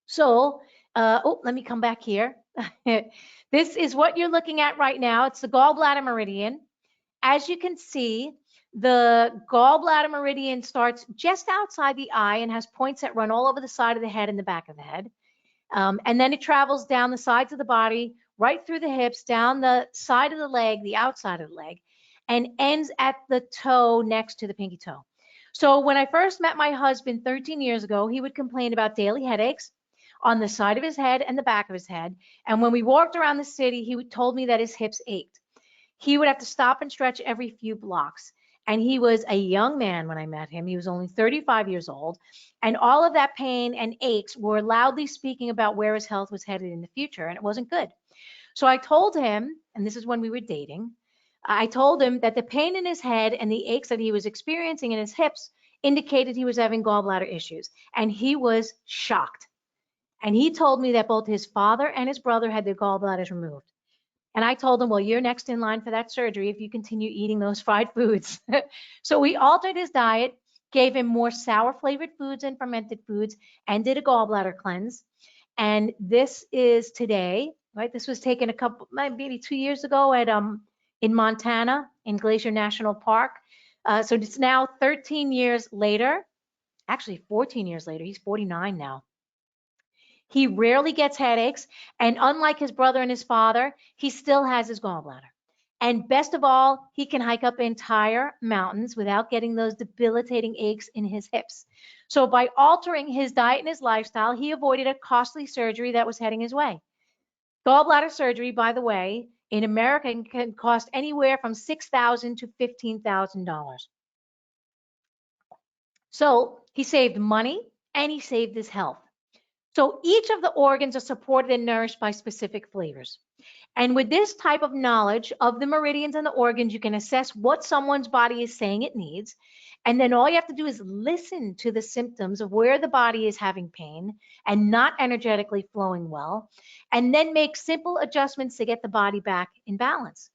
So, let me come back here. This is what you're looking at right now. It's the gallbladder meridian. As you can see, the gallbladder meridian starts just outside the eye and has points that run all over the side of the head and the back of the head. And then it travels down the sides of the body, right through the hips, down the side of the leg, the outside of the leg, and ends at the toe next to the pinky toe. So when I first met my husband 13 years ago, he would complain about daily headaches on the side of his head and the back of his head. And when we walked around the city, he told me that his hips ached. He would have to stop and stretch every few blocks. And he was a young man when I met him. He was only 35 years old. And all of that pain and aches were loudly speaking about where his health was headed in the future, and it wasn't good. So I told him, and this is when we were dating, I told him that the pain in his head and the aches that he was experiencing in his hips indicated he was having gallbladder issues. And he was shocked. And he told me that both his father and his brother had their gallbladders removed. And I told him, well, you're next in line for that surgery if you continue eating those fried foods. So we altered his diet, gave him more sour flavored foods and fermented foods, and did a gallbladder cleanse. And this is today, right? This was taken maybe 2 years ago in Montana, in Glacier National Park. So it's now 13 years later, actually 14 years later. He's 49 now. He rarely gets headaches, and unlike his brother and his father, he still has his gallbladder. And best of all, he can hike up entire mountains without getting those debilitating aches in his hips. So by altering his diet and his lifestyle, he avoided a costly surgery that was heading his way. Gallbladder surgery, by the way, in America can cost anywhere from $6,000 to $15,000. So he saved money and he saved his health. So each of the organs are supported and nourished by specific flavors. And with this type of knowledge of the meridians and the organs, you can assess what someone's body is saying it needs. And then all you have to do is listen to the symptoms of where the body is having pain and not energetically flowing well, and then make simple adjustments to get the body back in balance.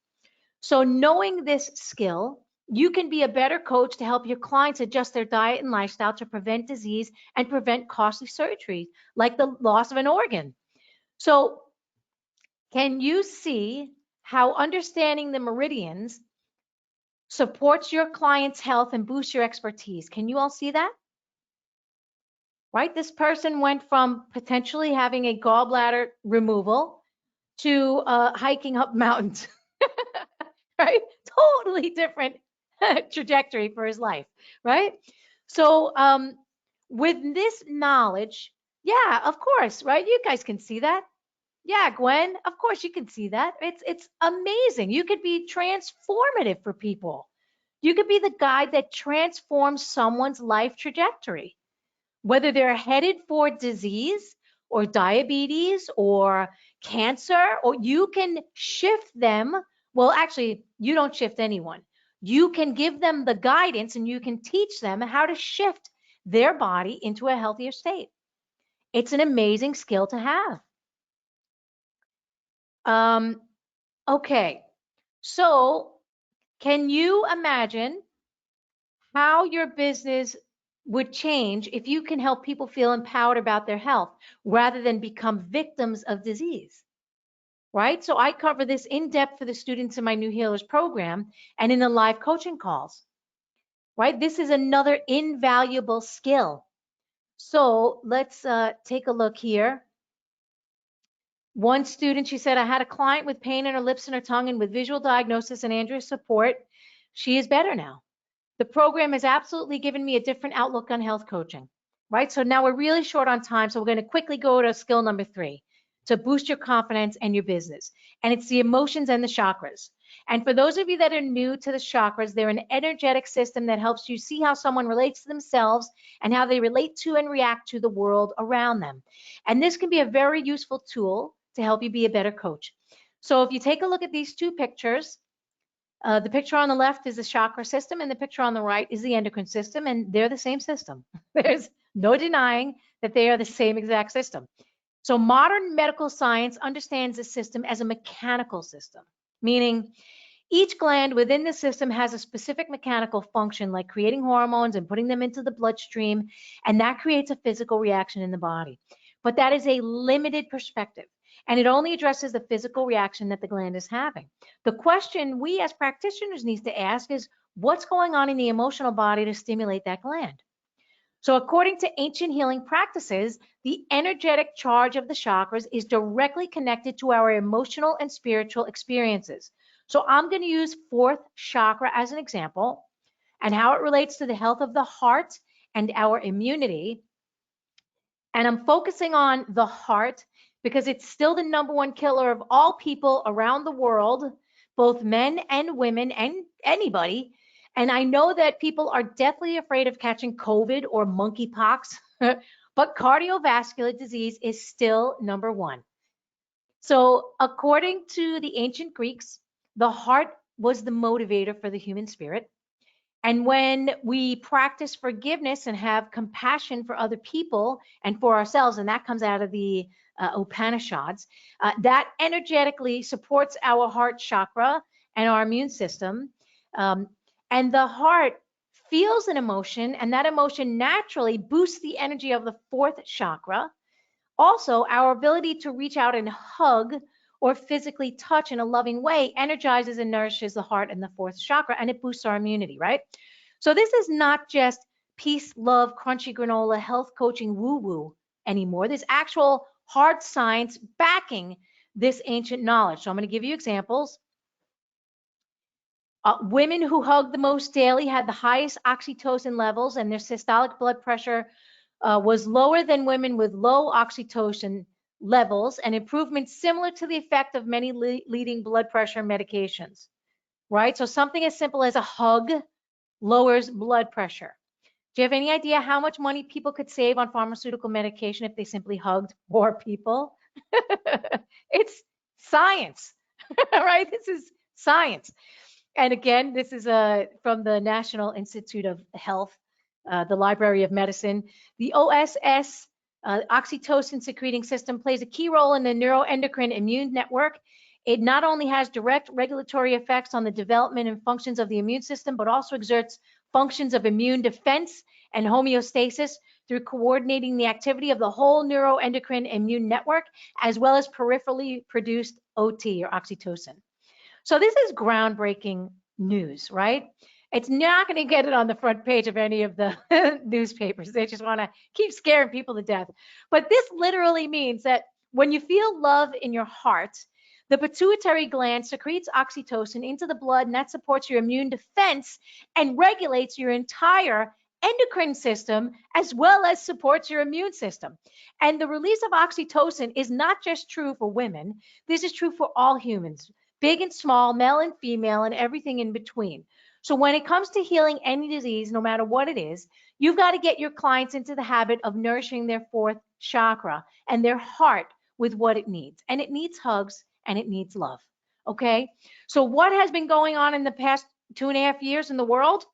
So knowing this skill, You can be a better coach to help your clients adjust their diet and lifestyle to prevent disease and prevent costly surgeries like the loss of an organ. So, can you see how understanding the meridians supports your client's health and boosts your expertise? Can you all see that? Right? This person went from potentially having a gallbladder removal to hiking up mountains, right? Totally different trajectory for his life, right? So, with this knowledge, yeah, of course, right? You guys can see that. Yeah, Gwen, of course you can see that. It's amazing. You could be transformative for people. You could be the guide that transforms someone's life trajectory, whether they're headed for disease or diabetes or cancer, or you can shift them. Well, actually, you don't shift anyone. You can give them the guidance and you can teach them how to shift their body into a healthier state. It's an amazing skill to have. Um, okay, so can you imagine how your business would change if you can help people feel empowered about their health rather than become victims of disease? Right? So I cover this in depth for the students in my New Healers program and in the live coaching calls. Right? This is another invaluable skill. So let's take a look here. One student, she said, I had a client with pain in her lips and her tongue, and with visual diagnosis and Andrea's support, she is better now. The program has absolutely given me a different outlook on health coaching, right? So now we're really short on time. So we're going to quickly go to skill number 3 to boost your confidence and your business. And it's the emotions and the chakras. And for those of you that are new to the chakras, they're an energetic system that helps you see how someone relates to themselves and how they relate to and react to the world around them. And this can be a very useful tool to help you be a better coach. So if you take a look at these two pictures, the picture on the left is the chakra system, and the picture on the right is the endocrine system, and they're the same system. There's no denying that they are the same exact system. So modern medical science understands this system as a mechanical system, meaning each gland within the system has a specific mechanical function, like creating hormones and putting them into the bloodstream, and that creates a physical reaction in the body. But that is a limited perspective, and it only addresses the physical reaction that the gland is having. The question we as practitioners need to ask is, what's going on in the emotional body to stimulate that gland? So according to ancient healing practices, the energetic charge of the chakras is directly connected to our emotional and spiritual experiences. So I'm going to use fourth chakra as an example and how it relates to the health of the heart and our immunity. And I'm focusing on the heart because it's still the number one killer of all people around the world, both men and women and anybody. And I know that people are deathly afraid of catching COVID or monkeypox, but cardiovascular disease is still number one. So, according to the ancient Greeks, the heart was the motivator for the human spirit. And when we practice forgiveness and have compassion for other people and for ourselves, and that comes out of the Upanishads, that energetically supports our heart chakra and our immune system. And the heart feels an emotion, and that emotion naturally boosts the energy of the fourth chakra. Also, our ability to reach out and hug or physically touch in a loving way energizes and nourishes the heart and the fourth chakra, and it boosts our immunity, right? So this is not just peace, love, crunchy granola, health coaching, woo-woo anymore. There's actual hard science backing this ancient knowledge. So I'm going to give you examples. Women who hugged the most daily had the highest oxytocin levels, and their systolic blood pressure was lower than women with low oxytocin levels, and improvements similar to the effect of many leading blood pressure medications, right? So something as simple as a hug lowers blood pressure. Do you have any idea how much money people could save on pharmaceutical medication if they simply hugged more people? It's science, right? This is science. And again, this is from the National Institute of Health, the Library of Medicine. The OSS, oxytocin secreting system, plays a key role in the neuroendocrine immune network. It not only has direct regulatory effects on the development and functions of the immune system, but also exerts functions of immune defense and homeostasis through coordinating the activity of the whole neuroendocrine immune network, as well as peripherally produced OT, or oxytocin. So this is groundbreaking news, right? It's not going to get it on the front page of any of the newspapers. They just want to keep scaring people to death. But this literally means that when you feel love in your heart, the pituitary gland secretes oxytocin into the blood, and that supports your immune defense and regulates your entire endocrine system, as well as supports your immune system. And the release of oxytocin is not just true for women. This is true for all humans, big and small, male and female, and everything in between. So when it comes to healing any disease, no matter what it is, you've got to get your clients into the habit of nourishing their fourth chakra and their heart with what it needs. And it needs hugs and it needs love. Okay? So what has been going on in the past 2.5 years in the world?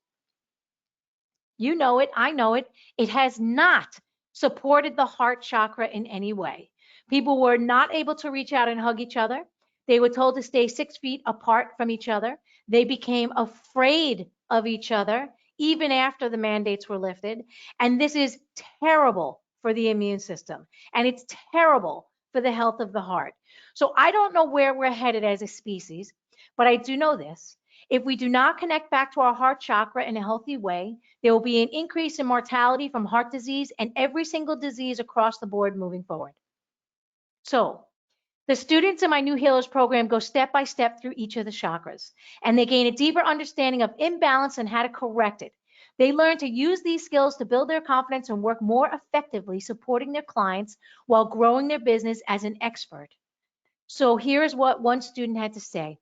You know it, I know it. It has not supported the heart chakra in any way. People were not able to reach out and hug each other. They were told to stay 6 feet apart from each other. They became afraid of each other even after the mandates were lifted. And this is terrible for the immune system. And it's terrible for the health of the heart. So I don't know where we're headed as a species, but I do know this. If we do not connect back to our heart chakra in a healthy way, there will be an increase in mortality from heart disease and every single disease across the board moving forward. So the students in my New Healers program go step by step through each of the chakras, and they gain a deeper understanding of imbalance and how to correct it. They learn to use these skills to build their confidence and work more effectively supporting their clients while growing their business as an expert. So here's what one student had to say.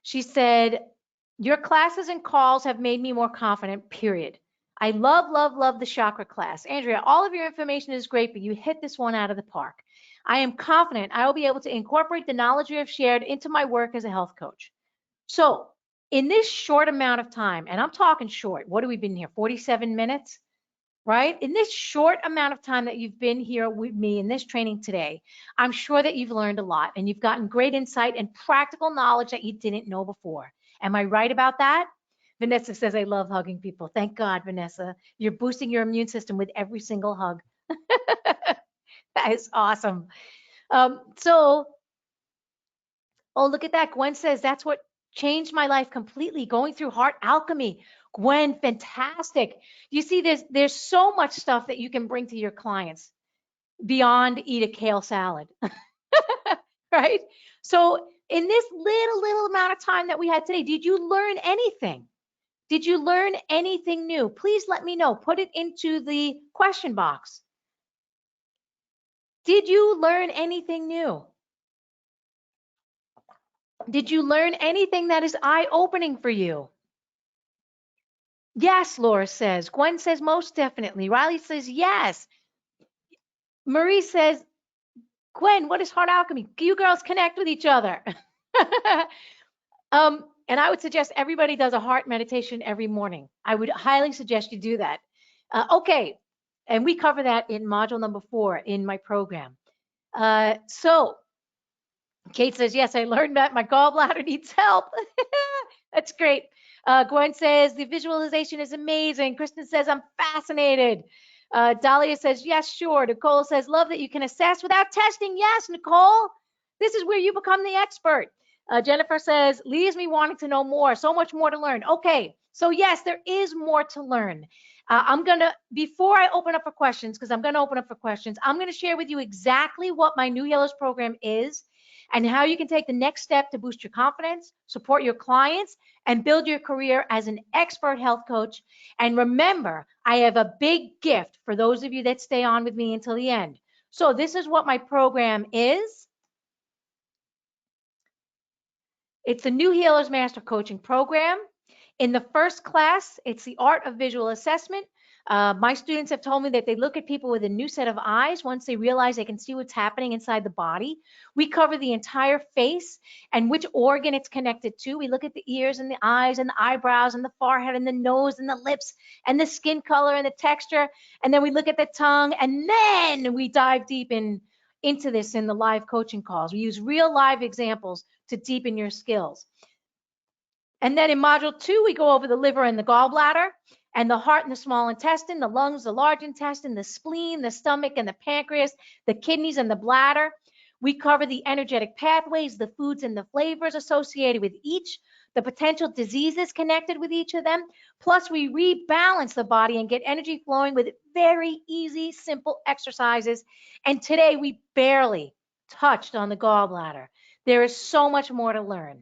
She said, your classes and calls have made me more confident, period. I love, love, love the chakra class. Andrea, all of your information is great, but you hit this one out of the park. I am confident I will be able to incorporate the knowledge you have shared into my work as a health coach. So in this short amount of time, and I'm talking short, what have we been here, 47 minutes? Right? In this short amount of time that you've been here with me in this training today, I'm sure that you've learned a lot and you've gotten great insight and practical knowledge that you didn't know before. Am I right about that? Vanessa says, I love hugging people. Thank God, Vanessa. You're boosting your immune system with every single hug. That is awesome. Oh, look at that. Gwen says, that's what changed my life completely, going through heart alchemy. Gwen, fantastic. You see, there's so much stuff that you can bring to your clients beyond eat a kale salad, right? So in this little amount of time that we had today, did you learn anything? Did you learn anything new? Please let me know. Put it into the question box. Did you learn anything new? Did you learn anything that is eye-opening for you? Yes, Laura says. Gwen says most definitely. Riley says yes. Marie says, Gwen, what is heart alchemy? You girls connect with each other. And I would suggest everybody does a heart meditation every morning. I would highly suggest you do that. Okay, and we cover that in module number 4 in my program. So Kate says, yes, I learned that my gallbladder needs help. That's great. Gwen says, the visualization is amazing. Kristen says, I'm fascinated. Dahlia says, yes, sure. Nicole says, love that you can assess without testing. Yes, Nicole, this is where you become the expert. Jennifer says, leaves me wanting to know more. So much more to learn. Okay, so yes, there is more to learn. Before I open up for questions, because I'm going to open up for questions, I'm going to share with you exactly what my New Healers program is and how you can take the next step to boost your confidence, support your clients, and build your career as an expert health coach. And remember, I have a big gift for those of you that stay on with me until the end. So this is what my program is. It's the New Healers Master Coaching Program. In the first class, it's the art of visual assessment. My students have told me that they look at people with a new set of eyes once they realize they can see what's happening inside the body. We cover the entire face and which organ it's connected to. We look at the ears and the eyes and the eyebrows and the forehead and the nose and the lips and the skin color and the texture. And then we look at the tongue, and then we dive deep into this in the live coaching calls. We use real live examples to deepen your skills. And then in module 2, we go over the liver and the gallbladder, and the heart and the small intestine, the lungs, the large intestine, the spleen, the stomach and the pancreas, the kidneys and the bladder. We cover the energetic pathways, the foods and the flavors associated with each, the potential diseases connected with each of them. Plus, we rebalance the body and get energy flowing with very easy, simple exercises. And today, we barely touched on the gallbladder. There is so much more to learn.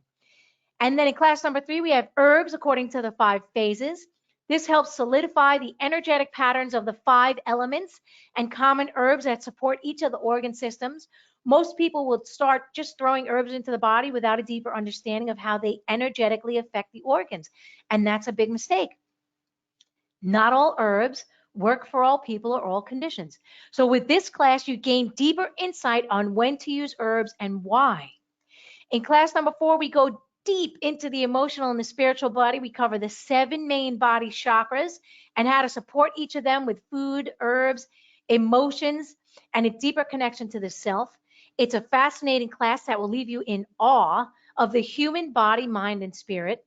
And then in class number 3, we have herbs according to the 5 phases. This helps solidify the energetic patterns of the 5 elements and common herbs that support each of the organ systems. Most people will start just throwing herbs into the body without a deeper understanding of how they energetically affect the organs. And that's a big mistake. Not all herbs work for all people or all conditions. So with this class, you gain deeper insight on when to use herbs and why. In class number 4, we go deep into the emotional and the spiritual body. We cover the 7 main body chakras and how to support each of them with food, herbs, emotions, and a deeper connection to the self. It's a fascinating class that will leave you in awe of the human body, mind, and spirit.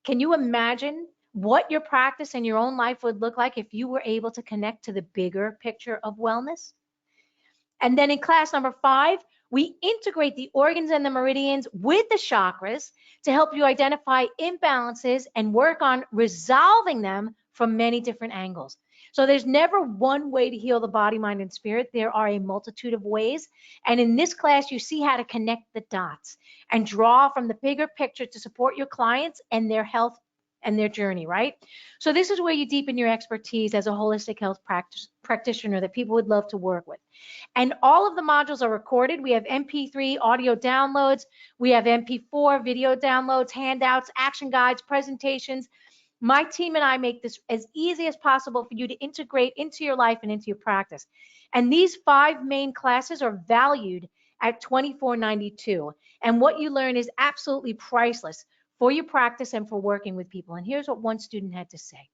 Can you imagine what your practice and your own life would look like if you were able to connect to the bigger picture of wellness? And then in class number 5, we integrate the organs and the meridians with the chakras to help you identify imbalances and work on resolving them from many different angles. So there's never one way to heal the body, mind, and spirit. There are a multitude of ways. And in this class, you see how to connect the dots and draw from the bigger picture to support your clients and their health and their journey, right? So this is where you deepen your expertise as a holistic health practitioner that people would love to work with. And all of the modules are recorded. We have MP3 audio downloads. We have MP4 video downloads, handouts, action guides, presentations. My team and I make this as easy as possible for you to integrate into your life and into your practice. And these 5 main classes are valued at $24.92. And what you learn is absolutely priceless for your practice and for working with people. And here's what one student had to say.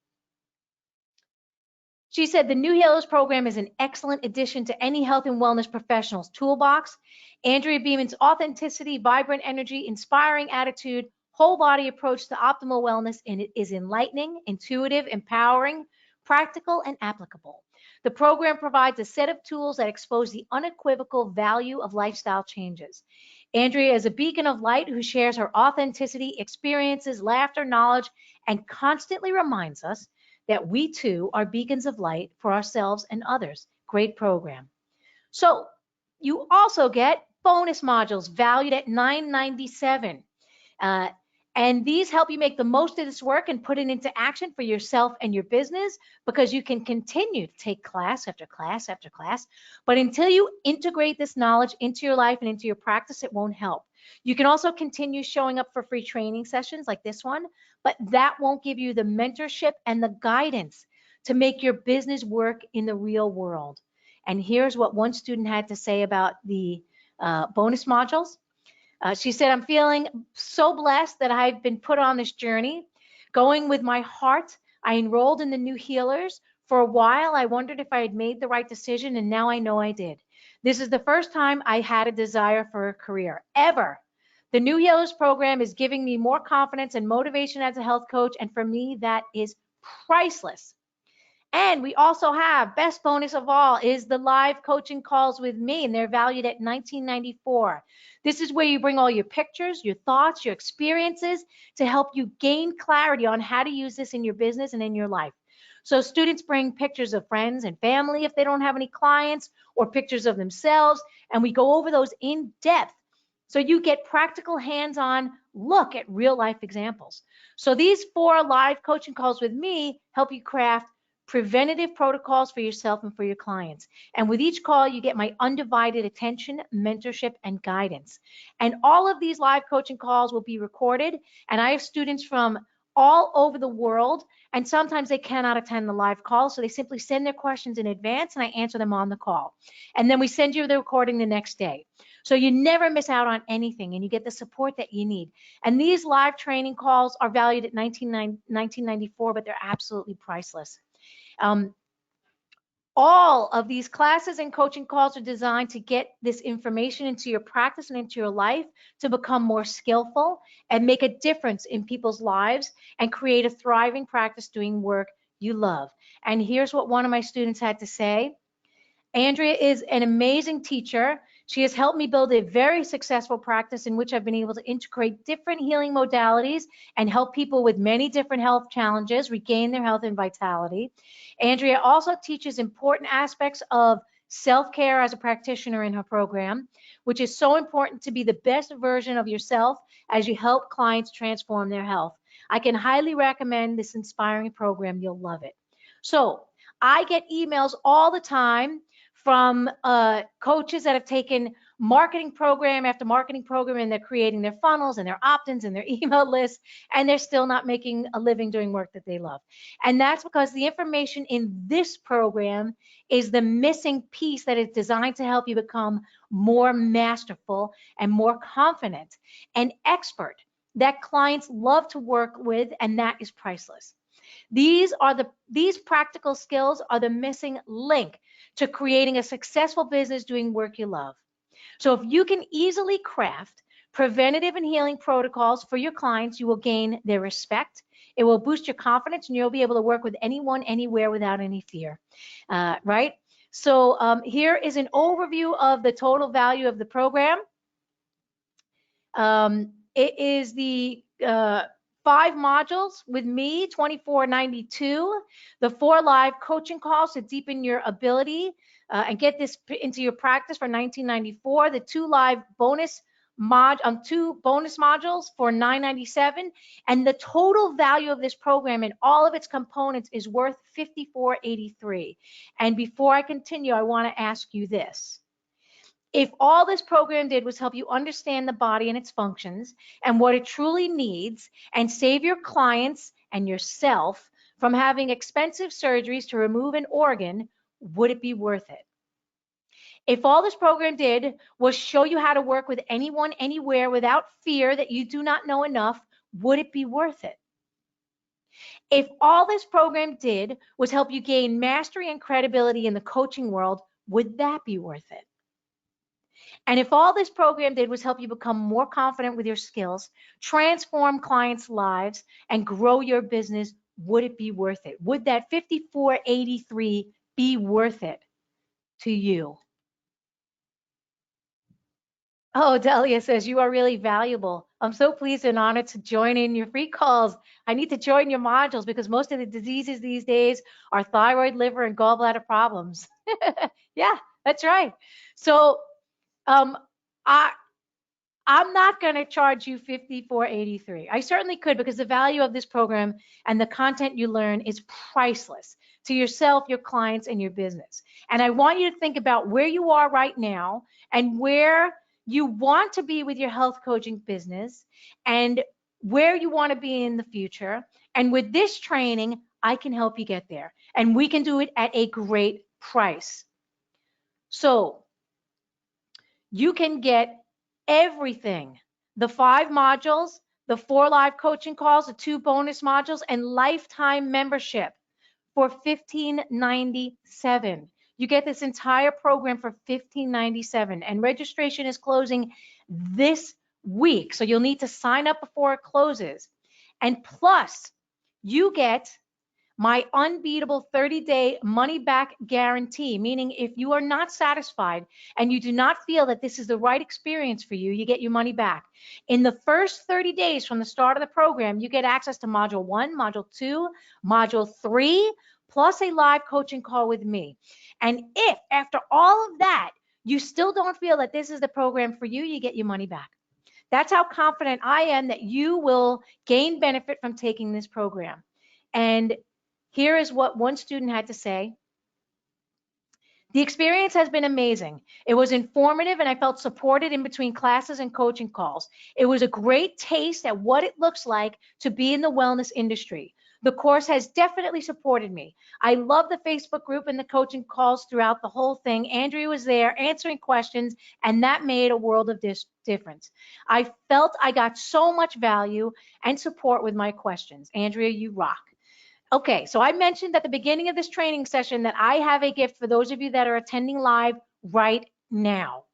She said the New Healers program is an excellent addition to any health and wellness professional's toolbox. Andrea Beeman's authenticity, vibrant energy, inspiring attitude, whole body approach to optimal wellness is enlightening, intuitive, empowering, practical, and applicable. The program provides a set of tools that expose the unequivocal value of lifestyle changes. Andrea is a beacon of light who shares her authenticity, experiences, laughter, knowledge, and constantly reminds us that we too are beacons of light for ourselves and others. Great program. So you also get bonus modules valued at $9.97. And these help you make the most of this work and put it into action for yourself and your business, because you can continue to take class after class after class. But until you integrate this knowledge into your life and into your practice, it won't help. You can also continue showing up for free training sessions like this one, but that won't give you the mentorship and the guidance to make your business work in the real world. And here's what one student had to say about the bonus modules. She said, I'm feeling so blessed that I've been put on this journey. Going with my heart, I enrolled in the New Healers. For a while, I wondered if I had made the right decision, and now I know I did. This is the first time I had a desire for a career, ever. The New Healers program is giving me more confidence and motivation as a health coach, and for me, that is priceless. And we also have, best bonus of all, is the live coaching calls with me, and they're valued at $19.94. This is where you bring all your pictures, your thoughts, your experiences to help you gain clarity on how to use this in your business and in your life. So students bring pictures of friends and family if they don't have any clients, or pictures of themselves, and we go over those in depth. So you get practical hands-on look at real life examples. So these 4 live coaching calls with me help you craft preventative protocols for yourself and for your clients. And with each call, you get my undivided attention, mentorship, and guidance. And all of these live coaching calls will be recorded. And I have students from all over the world, and sometimes they cannot attend the live call, so they simply send their questions in advance and I answer them on the call. And then we send you the recording the next day. So you never miss out on anything, and you get the support that you need. And these live training calls are valued at $19.94, but they're absolutely priceless. All of these classes and coaching calls are designed to get this information into your practice and into your life to become more skillful and make a difference in people's lives and create a thriving practice doing work you love. And here's what one of my students had to say. Andrea is an amazing teacher. She has helped me build a very successful practice in which I've been able to integrate different healing modalities and help people with many different health challenges regain their health and vitality. Andrea also teaches important aspects of self-care as a practitioner in her program, which is so important to be the best version of yourself as you help clients transform their health. I can highly recommend this inspiring program. You'll love it. So I get emails all the time from coaches that have taken marketing program after marketing program, and they're creating their funnels and their opt-ins and their email lists, and they're still not making a living doing work that they love. And that's because the information in this program is the missing piece that is designed to help you become more masterful and more confident and expert that clients love to work with, and that is priceless. These practical skills are the missing link to creating a successful business doing work you love. So if you can easily craft preventative and healing protocols for your clients, you will gain their respect. It will boost your confidence, and you'll be able to work with anyone, anywhere without any fear, right? So here is an overview of the total value of the program. It is the 5 modules with me, $24.92. The 4 live coaching calls to deepen your ability and get this into your practice for $19.94. The 2 live bonus 2 bonus modules for $9.97. And the total value of this program and all of its components is worth $54.83. And before I continue, I want to ask you this. If all this program did was help you understand the body and its functions and what it truly needs and save your clients and yourself from having expensive surgeries to remove an organ, would it be worth it? If all this program did was show you how to work with anyone, anywhere without fear that you do not know enough, would it be worth it? If all this program did was help you gain mastery and credibility in the coaching world, would that be worth it? And if all this program did was help you become more confident with your skills, transform clients' lives, and grow your business, would it be worth it? Would that $54.83 be worth it to you? Oh, Delia says, you are really valuable. I'm so pleased and honored to join in your free calls. I need to join your modules because most of the diseases these days are thyroid, liver, and gallbladder problems. Yeah, that's right. So um, I, I'm not going to charge you $54.83. I certainly could, because the value of this program and the content you learn is priceless to yourself, your clients, and your business. And I want you to think about where you are right now and where you want to be with your health coaching business and where you want to be in the future. And with this training, I can help you get there. And we can do it at a great price. So you can get everything, the 5 modules, the 4 live coaching calls, the 2 bonus modules, and lifetime membership for $15.97. You get this entire program for $15.97, and registration is closing this week, so you'll need to sign up before it closes. And plus, you get my unbeatable 30-day money-back guarantee, meaning if you are not satisfied and you do not feel that this is the right experience for you, you get your money back. In the first 30 days from the start of the program, you get access to Module 1, Module 2, Module 3, plus a live coaching call with me. And if after all of that, you still don't feel that this is the program for you, you get your money back. That's how confident I am that you will gain benefit from taking this program. And here is what one student had to say. The experience has been amazing. It was informative and I felt supported in between classes and coaching calls. It was a great taste at what it looks like to be in the wellness industry. The course has definitely supported me. I love the Facebook group and the coaching calls throughout the whole thing. Andrea was there answering questions, and that made a world of difference. I felt I got so much value and support with my questions. Andrea, you rock. Okay, so I mentioned at the beginning of this training session that I have a gift for those of you that are attending live right now.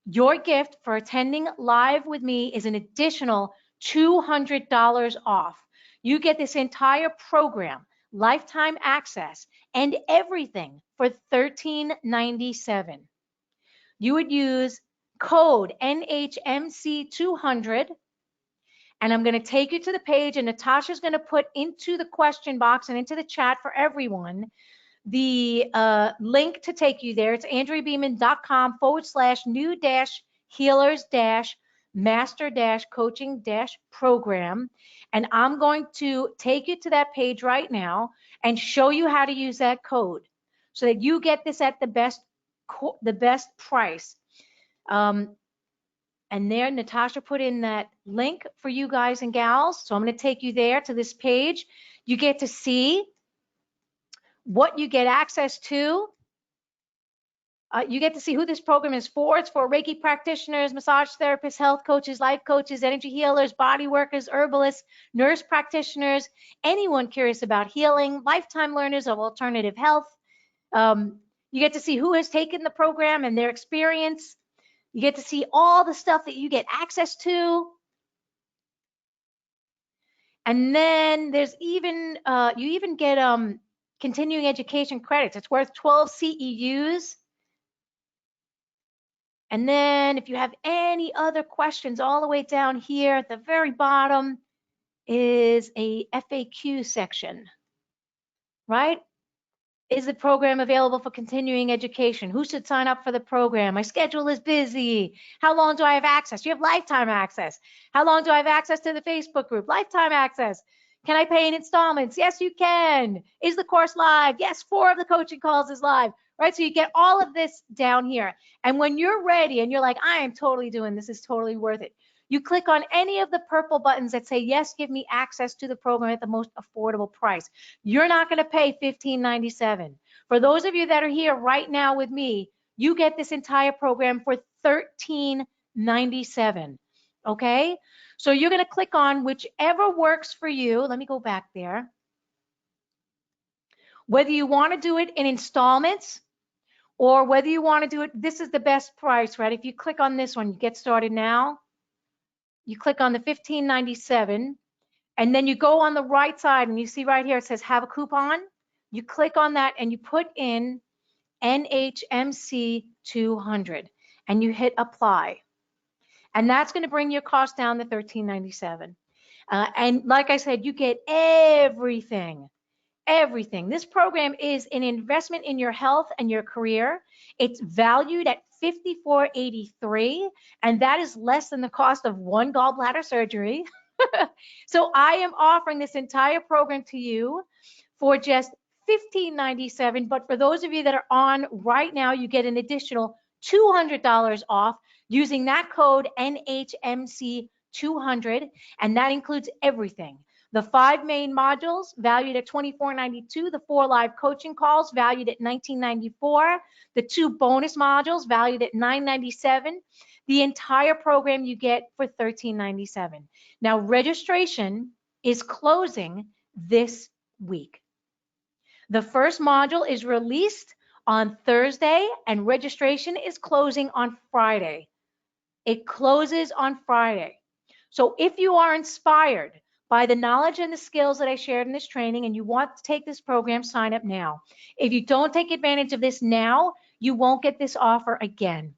Your gift for attending live with me is an additional $200 off. You get this entire program, lifetime access, and everything for $13.97. You would use code NHMC200, and I'm going to take you to the page, and Natasha's going to put into the question box and into the chat for everyone the link to take you there. It's andreabeeman.com/new-healers-master-coaching-program. And I'm going to take you to that page right now and show you how to use that code so that you get this at the best price. And there, Natasha put in that link for you guys and gals. So I'm going to take you there to this page. You get to see what you get access to. You get to see who this program is for. It's for Reiki practitioners, massage therapists, health coaches, life coaches, energy healers, body workers, herbalists, nurse practitioners, anyone curious about healing, lifetime learners of alternative health. You get to see who has taken the program and their experience. You get to see all the stuff that you get access to. And then there's even, you even get continuing education credits. It's worth 12 CEUs. And then if you have any other questions, all the way down here at the very bottom is a FAQ section, right? Is the program available for continuing education? Who should sign up for the program? My schedule is busy. How long do I have access? You have lifetime access. How long do I have access to the Facebook group? Lifetime access. Can I pay in installments? Yes, you can. Is the course live? Yes, 4 of the coaching calls is live, right? So you get all of this down here. And when you're ready and you're like, I am totally doing this, is totally worth it. You click on any of the purple buttons that say, yes, give me access to the program at the most affordable price. You're not going to pay $15.97. For those of you that are here right now with me, you get this entire program for $13.97. Okay? So you're going to click on whichever works for you. Let me go back there. Whether you want to do it in installments or whether you want to do it, this is the best price, right? If you click on this one, you get started now. You click on the $15.97, and then you go on the right side and you see right here it says have a coupon. You click on that and you put in NHMC 200 and you hit apply. And that's going to bring your cost down to $13.97. And like I said, you get everything. Everything. This program is an investment in your health and your career. It's valued at $54.83, and that is less than the cost of one gallbladder surgery. So I am offering this entire program to you for just $15.97. But for those of you that are on right now, you get an additional $200 off using that code NHMC200, and that includes everything. The 5 main modules valued at $24.92, the 4 live coaching calls valued at $19.94, the 2 bonus modules valued at $9.97. The entire program you get for $13.97. Now, registration is closing this week. The first module is released on Thursday, and registration is closing on Friday. It closes on Friday. So if you are inspired by the knowledge and the skills that I shared in this training and you want to take this program, sign up now. If you don't take advantage of this now, you won't get this offer again.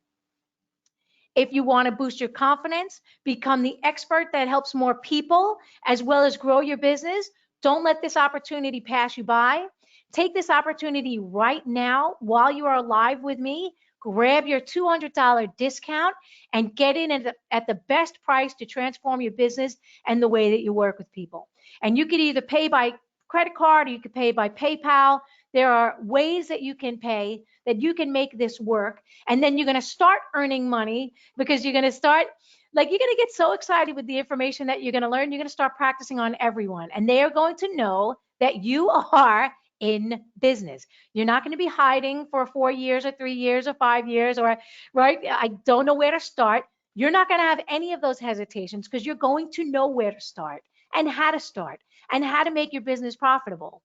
If you want to boost your confidence, become the expert that helps more people, as well as grow your business, don't let this opportunity pass you by. Take this opportunity right now while you are live with me. Grab your $200 discount and get in at the best price to transform your business and the way that you work with people. And you could either pay by credit card or you could pay by PayPal. There are ways that you can pay, that you can make this work. And then you're going to start earning money because you're going to start, you're going to get so excited with the information that you're going to learn. You're going to start practicing on everyone. And they are going to know that you are in business. You're not going to be hiding for 4 years or 3 years or 5 years or, right, I don't know where to start. You're not going to have any of those hesitations because you're going to know where to start and how to start. and how to make your business profitable.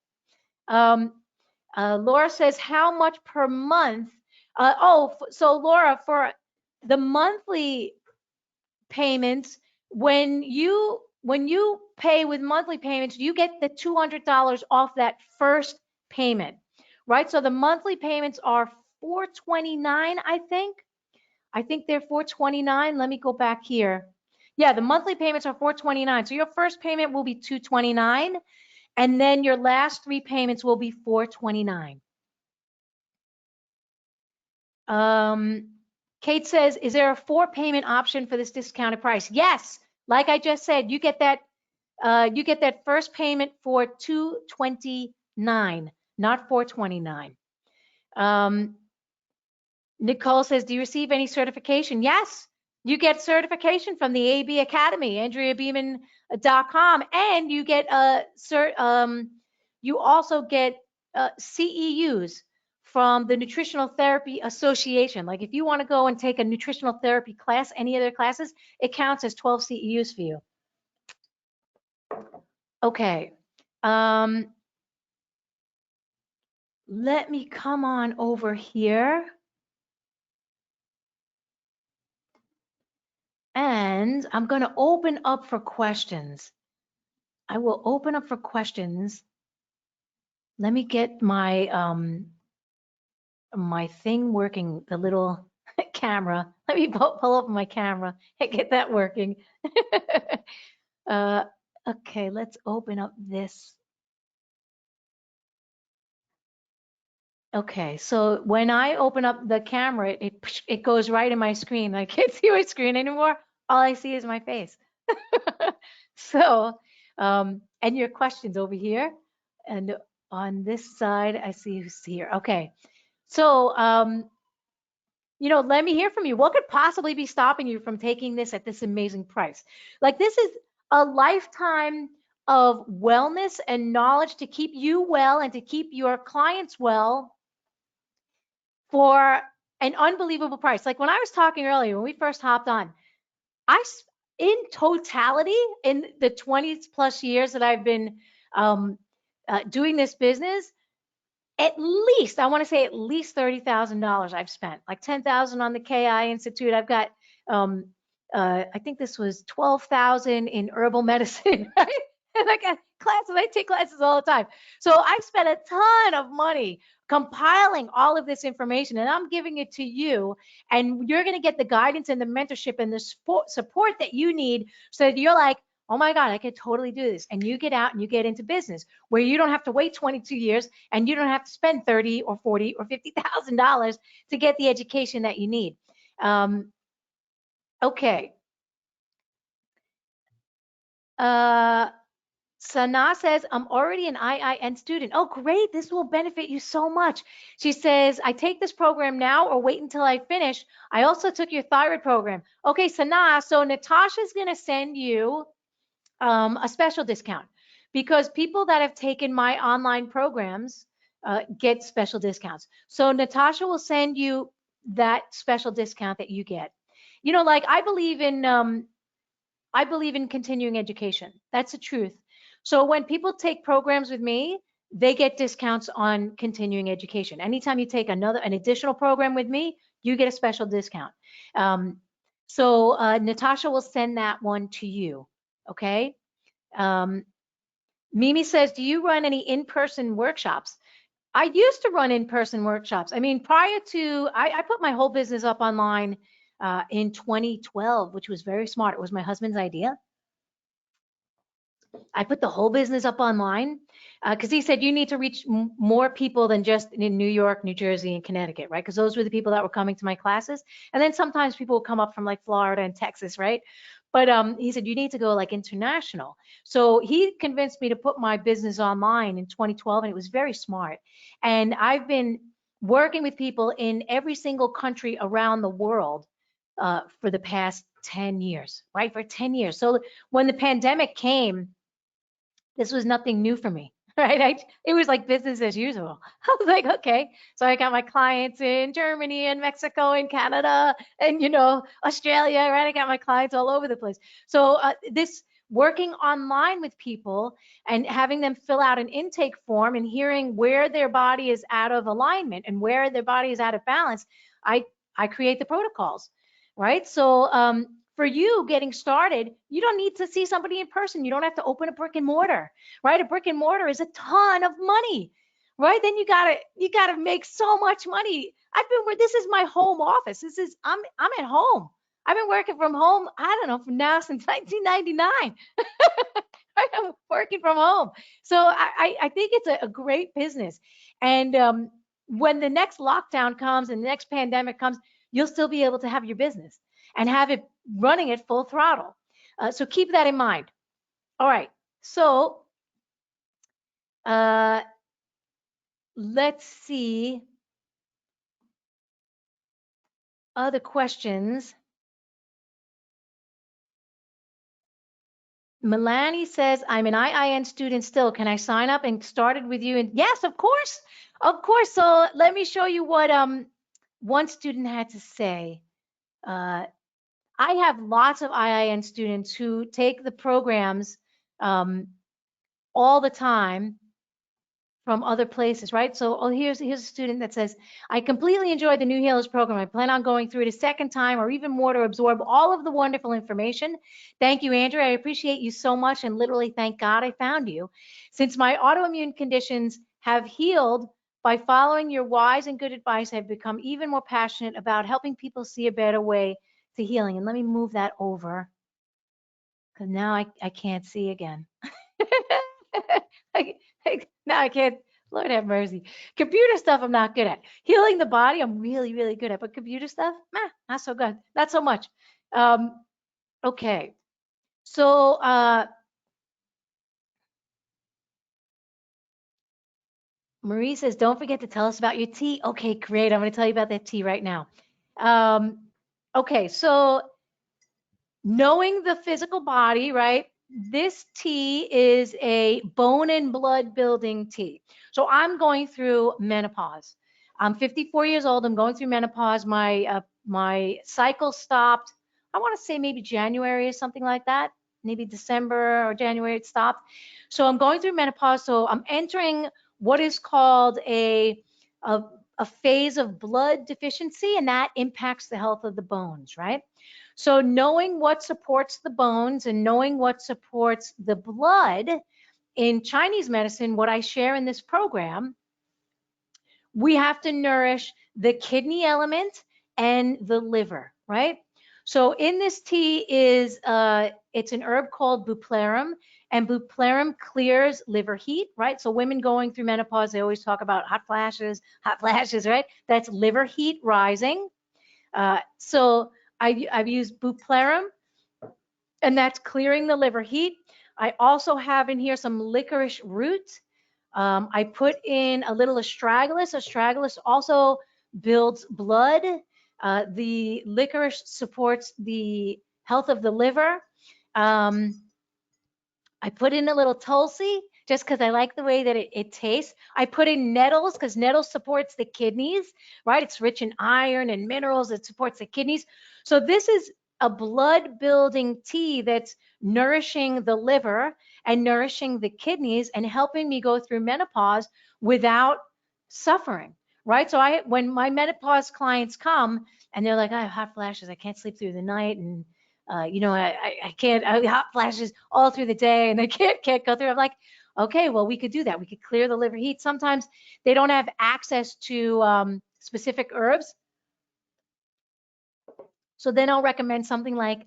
Laura says, how much per month? So Laura, for the monthly payments, when you pay with monthly payments, you get the $200 off that first payment, right? So the monthly payments are $429, I think. I think they're $429. Let me go back here. Yeah, the monthly payments are $429. So your first payment will be $229, and then your last 3 payments will be $429. Kate says, is there a 4-payment option for this discounted price? Yes. Like I just said, you get that first payment for $229, not $429. Nicole says, do you receive any certification? Yes. You get certification from the AB Academy, AndreaBeeman.com, and you get you also get CEUs from the Nutritional Therapy Association. Like if you want to go and take a nutritional therapy class, any other classes, it counts as 12 CEUs for you. Okay. Let me come on over here. And I'm going to open up for questions. I will open up for questions. Let me get my my thing working, the little camera. Let me pull up my camera and get that working. Okay, let's open up this. Okay, so when I open up the camera, it goes right in my screen. I can't see my screen anymore. All I see is my face. So, and your questions over here, and on this side, I see who's here. Okay, so let me hear from you. What could possibly be stopping you from taking this at this amazing price? Like this is a lifetime of wellness and knowledge to keep you well and to keep your clients well for an unbelievable price. Like when I was talking earlier, when we first hopped on, in totality, in the 20 plus years that I've been doing this business, at least, I want to say at least $30,000 I've spent, like 10,000 on the KI Institute. I've got, I think this was 12,000 in herbal medicine, right? And I got classes, I take classes all the time. So I've spent a ton of money compiling all of this information, and I'm giving it to you, and you're going to get the guidance and the mentorship and the support that you need so that you're like, oh my God, I could totally do this. And you get out and you get into business where you don't have to wait 22 years and you don't have to spend 30 or 40 or $50,000 to get the education that you need. Okay. Sana says, I'm already an IIN student. Oh, great. This will benefit you so much. She says, I take this program now or wait until I finish. I also took your thyroid program. Okay, Sana, so Natasha's going to send you a special discount because people that have taken my online programs get special discounts. So Natasha will send you that special discount that you get. Like I believe in continuing education. That's the truth. So when people take programs with me, they get discounts on continuing education. Anytime you take an additional program with me, you get a special discount. So Natasha will send that one to you. Okay. Mimi says, do you run any in-person workshops? I used to run in-person workshops. I mean, prior to, I put my whole business up online in 2012, which was very smart. It was my husband's idea. I put the whole business up online because he said you need to reach more people than just in New York, New Jersey, and Connecticut, right? Because those were the people that were coming to my classes. And then sometimes people would come up from like Florida and Texas, right? But he said you need to go like international. So he convinced me to put my business online in 2012, and it was very smart. And I've been working with people in every single country around the world for the past 10 years, right? For 10 years. So when the pandemic came, this was nothing new for me, right? It was like business as usual. I was like, okay. So I got my clients in Germany and Mexico and Canada and, Australia, right? I got my clients all over the place. So working online with people and having them fill out an intake form and hearing where their body is out of alignment and where their body is out of balance, I I create the protocols, right? So for you getting started, you don't need to see somebody in person. You don't have to open a brick and mortar, right? A brick and mortar is a ton of money, right? Then you gotta make so much money. I've been where this is my home office. This is I'm at home. I've been working from home, I don't know, from now since 1999. I'm working from home. So I think it's a great business. And when the next lockdown comes and the next pandemic comes, you'll still be able to have your business and have it running at full throttle. So keep that in mind. All right. So uh, let's see other questions. Milani says, I'm an IIN student still. Can I sign up and started with you? And yes, of course. Of course. So let me show you what one student had to say. Uh, I have lots of IIN students who take the programs um, all the time from other places, right? So here's a student that says, I completely enjoyed the New Healers program. I plan on going through it a second time or even more to absorb all of the wonderful information. Thank you, Andrew. I appreciate you so much and literally thank God I found you. Since my autoimmune conditions have healed by following your wise and good advice, I've become even more passionate about helping people see a better way to healing. And let me move that over because now I can't see again. Now I can't. Lord have mercy. Computer stuff I'm not good at. Healing the body I'm really, really good at. But computer stuff, not so good. Not so much. Okay. So Marie says, don't forget to tell us about your tea. Okay, great. I'm going to tell you about that tea right now. Okay, so knowing the physical body, right? This tea is a bone and blood building tea. So I'm going through menopause. I'm 54 years old. I'm going through menopause. My cycle stopped. I want to say maybe January or something like that. Maybe December or January it stopped. So I'm going through menopause. So I'm entering what is called a, a phase of blood deficiency, and that impacts the health of the bones, right? So knowing what supports the bones and knowing what supports the blood in Chinese medicine, what I share in this program, we have to nourish the kidney element and the liver, right? So in this tea is it's an herb called bupleurum, and bupleurum clears liver heat, right? So women going through menopause, they always talk about hot flashes, right? That's liver heat rising. So I've used bupleurum, and that's clearing the liver heat. I also have in here some licorice root. I put in a little astragalus. Astragalus also builds blood. The licorice supports the health of the liver. Um, I put in a little tulsi just because I like the way that it tastes. I put in nettles because nettles supports the kidneys, right? It's rich in iron and minerals. It supports the kidneys. So this is a blood building tea that's nourishing the liver and nourishing the kidneys and helping me go through menopause without suffering, right? So when my menopause clients come and they're like, I have hot flashes, I can't sleep through the night, and I can't, hot flashes all through the day and they can't go through. I'm like, okay, well, we could do that. We could clear the liver heat. Sometimes they don't have access to specific herbs. So then I'll recommend something like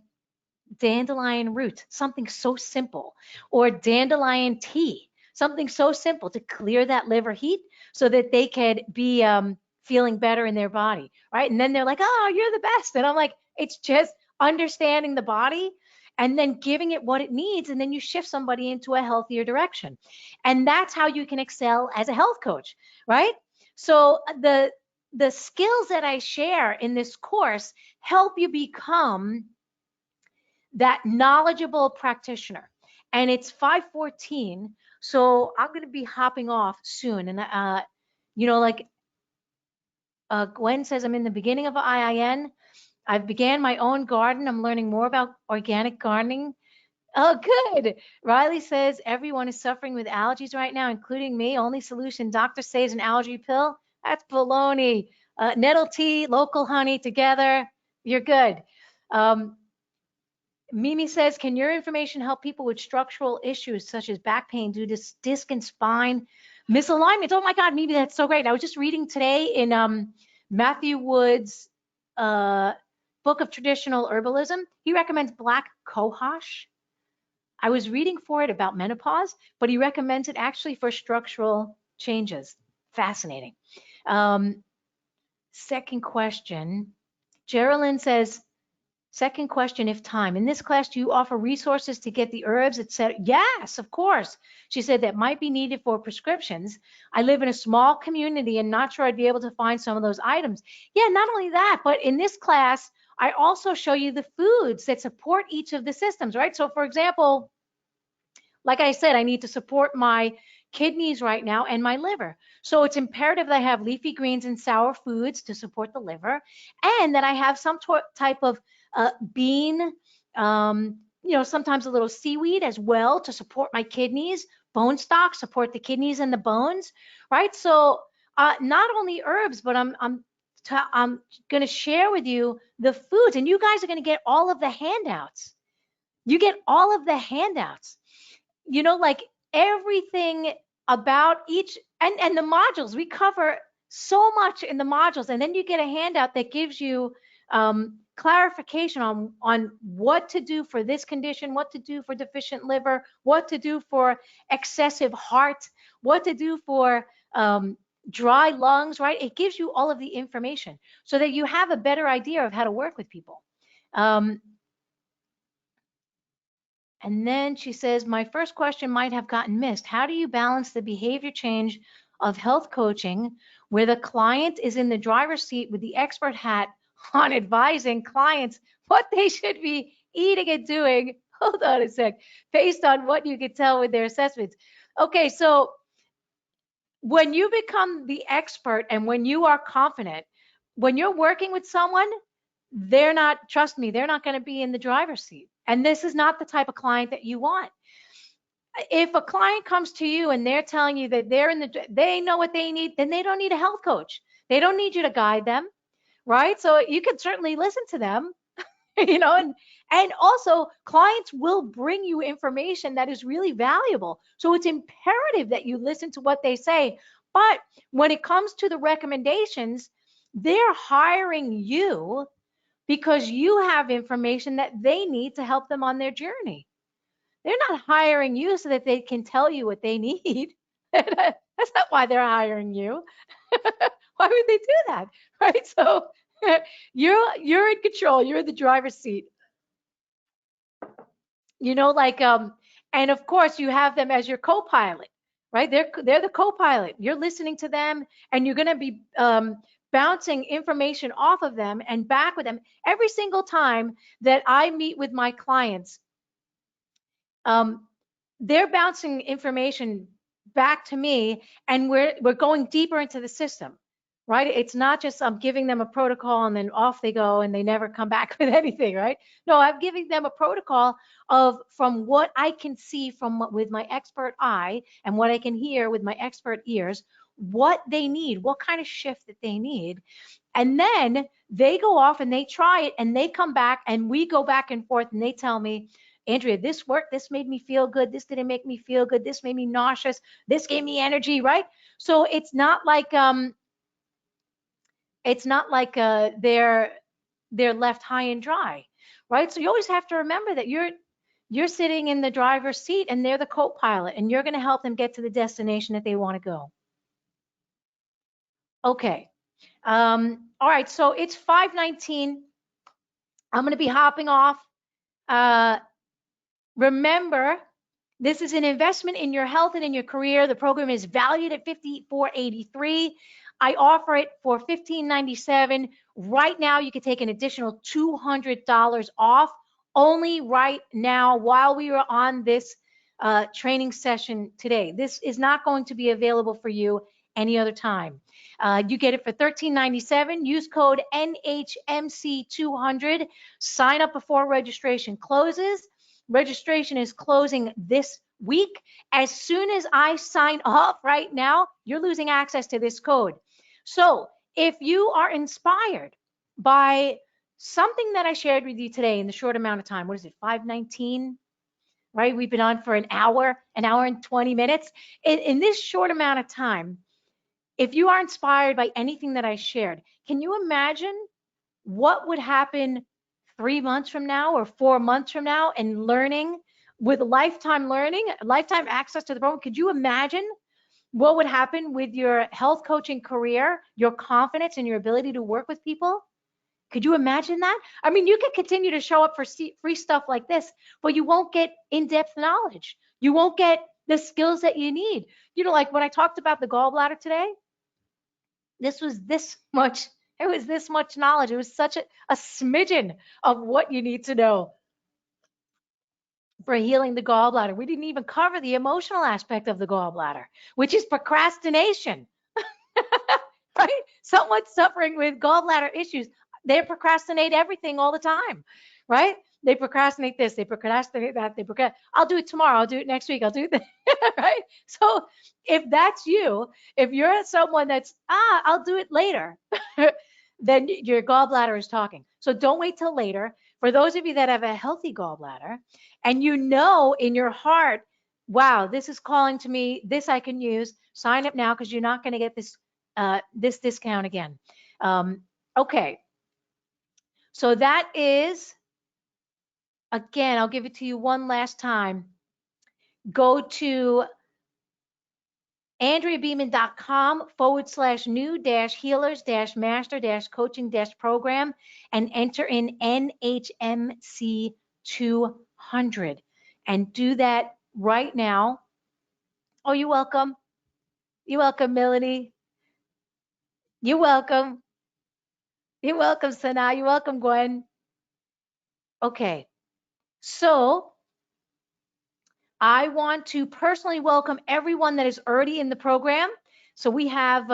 dandelion root, something so simple, or dandelion tea, something so simple to clear that liver heat so that they could be feeling better in their body, right? And then they're like, oh, you're the best. And I'm like, it's just understanding the body and then giving it what it needs. And then you shift somebody into a healthier direction. And that's how you can excel as a health coach, right? So the skills that I share in this course help you become that knowledgeable practitioner. And it's 5:14, so I'm going to be hopping off soon. And like Gwen says, I'm in the beginning of IIN. I've began my own garden. I'm learning more about organic gardening. Oh, good. Riley says everyone is suffering with allergies right now, including me. Only solution, doctor says an allergy pill. That's baloney. Nettle tea, local honey together. You're good. Um, Mimi says, can your information help people with structural issues such as back pain due to disc and spine misalignments? Oh my God, Mimi, that's so great. I was just reading today in Matthew Wood's uh, book of traditional herbalism. He recommends black cohosh. I was reading for it about menopause, but he recommends it actually for structural changes. Fascinating. Um, Second question. Geraldine says, second question, if time. In this class, do you offer resources to get the herbs, etc.? Yes, of course. She said that might be needed for prescriptions. I live in a small community and not sure I'd be able to find some of those items. Yeah, not only that, but in this class, I also show you the foods that support each of the systems, right? So for example, like I said, I need to support my kidneys right now and my liver. So it's imperative that I have leafy greens and sour foods to support the liver, and that I have some type of bean, sometimes a little seaweed as well to support my kidneys, bone stock, support the kidneys and the bones, right? So not only herbs, but I'm going to share with you the foods, and you guys are going to get all of the handouts. You get all of the handouts, like everything about each, and the modules. We cover so much in the modules, and then you get a handout that gives you clarification on what to do for this condition, what to do for deficient liver, what to do for excessive heart, what to do for dry lungs, right? It gives you all of the information so that you have a better idea of how to work with people. And then she says, my first question might have gotten missed. How do you balance the behavior change of health coaching where the client is in the driver's seat with the expert hat on advising clients what they should be eating and doing? Hold on a sec. Based on what you can tell with their assessments. Okay, so when you become the expert and when you are confident, when you're working with someone, they're not, trust me, they're not going to be in the driver's seat. And this is not the type of client that you want. If a client comes to you and they're telling you that they know what they need, then they don't need a health coach. They don't need you to guide them, right? So you can certainly listen to them, and also clients will bring you information that is really valuable. So it's imperative that you listen to what they say. But when it comes to the recommendations, they're hiring you because you have information that they need to help them on their journey. They're not hiring you so that they can tell you what they need. That's not why they're hiring you. Why would they do that? Right? So you're in control. You're in the driver's seat. Like and of course you have them as your co-pilot, right? They're the co-pilot. You're listening to them, and you're going to be bouncing information off of them and back with them every single time that I meet with my clients. They're bouncing information back to me, and we're going deeper into the system, right? It's not just I'm giving them a protocol and then off they go and they never come back with anything, right? No, I'm giving them a protocol of from what I can see with my expert eye and what I can hear with my expert ears, what they need, what kind of shift that they need. And then they go off and they try it and they come back and we go back and forth and they tell me, Andrea, this worked. This made me feel good. This didn't make me feel good. This made me nauseous. This gave me energy, right? So it's not like they're left high and dry, right? So you always have to remember that you're sitting in the driver's seat and they're the co-pilot, and you're going to help them get to the destination that they want to go. Okay. All right. So it's 5:19. I'm going to be hopping off. Remember, this is an investment in your health and in your career. The program is valued at $54.83. I offer it for $15.97. Right now, you can take an additional $200 off only right now while we are on this training session today. This is not going to be available for you any other time. You get it for $13.97. Use code NHMC200. Sign up before registration closes. Registration is closing this week. As soon as I sign off right now, you're losing access to this code. So if you are inspired by something that I shared with you today in the short amount of time, what is it, 5:19? Right? We've been on for an hour and 20 minutes. In this short amount of time, if you are inspired by anything that I shared, can you imagine what would happen 3 months from now or 4 months from now and learning with lifetime learning, lifetime access to the program? Could you imagine what would happen with your health coaching career, your confidence and your ability to work with people? Could you imagine that? I mean, you could continue to show up for free stuff like this, but you won't get in-depth knowledge. You won't get the skills that you need. You know, like when I talked about the gallbladder today, this was this much, it was this much knowledge. It was such a smidgen of what you need to know for healing the gallbladder. We didn't even cover the emotional aspect of the gallbladder, which is procrastination. Right? Someone suffering with gallbladder issues, they procrastinate everything all the time, right? They procrastinate this, they procrastinate that, they procrastinate. I'll do it tomorrow, I'll do it next week, I'll do it, right? So if that's you, if you're someone that's, I'll do it later, then your gallbladder is talking. So don't wait till later. For those of you that have a healthy gallbladder and you know in your heart, wow, this is calling to me, this I can use, sign up now because you're not going to get this discount again. Okay, so that is, again, I'll give it to you one last time. Go to AndreaBeeman.com/new-healers-master-coaching-program and enter in NHMC 200 and do that right now. Oh, you're welcome. You're welcome, Melanie. You're welcome. You're welcome, Sana. You're welcome, Gwen. Okay, so I want to personally welcome everyone that is already in the program. So we have,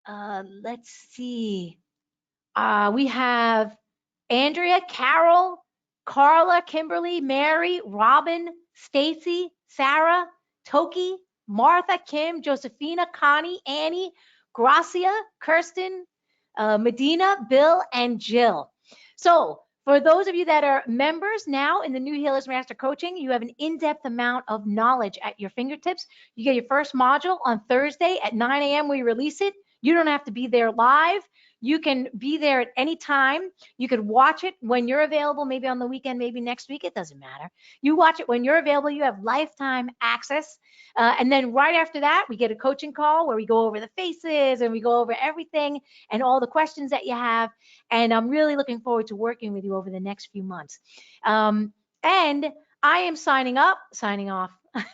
let's see, we have Andrea, Carol, Carla, Kimberly, Mary, Robin, Stacy, Sarah, Toki, Martha, Kim, Josephina, Connie, Annie, Gracia, Kirsten, Medina, Bill, and Jill. So for those of you that are members now in the New Healers Master Coaching, you have an in-depth amount of knowledge at your fingertips. You get your first module on Thursday at 9 a.m. We release it. You don't have to be there live. You can be there at any time. You could watch it when you're available, maybe on the weekend, maybe next week. It doesn't matter. You watch it when you're available. You have lifetime access. And then right after that, we get a coaching call where we go over the faces and we go over everything and all the questions that you have. And I'm really looking forward to working with you over the next few months. And I am signing off. I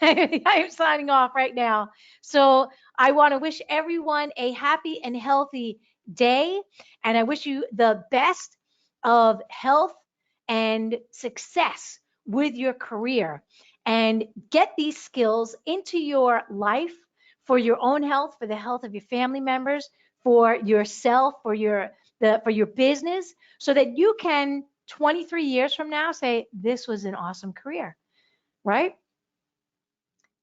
am signing off right now. So I want to wish everyone a happy and healthy day. And I wish you the best of health and success with your career. And get these skills into your life for your own health, for the health of your family members, for yourself, for your business, so that you can 23 years from now say, this was an awesome career, right?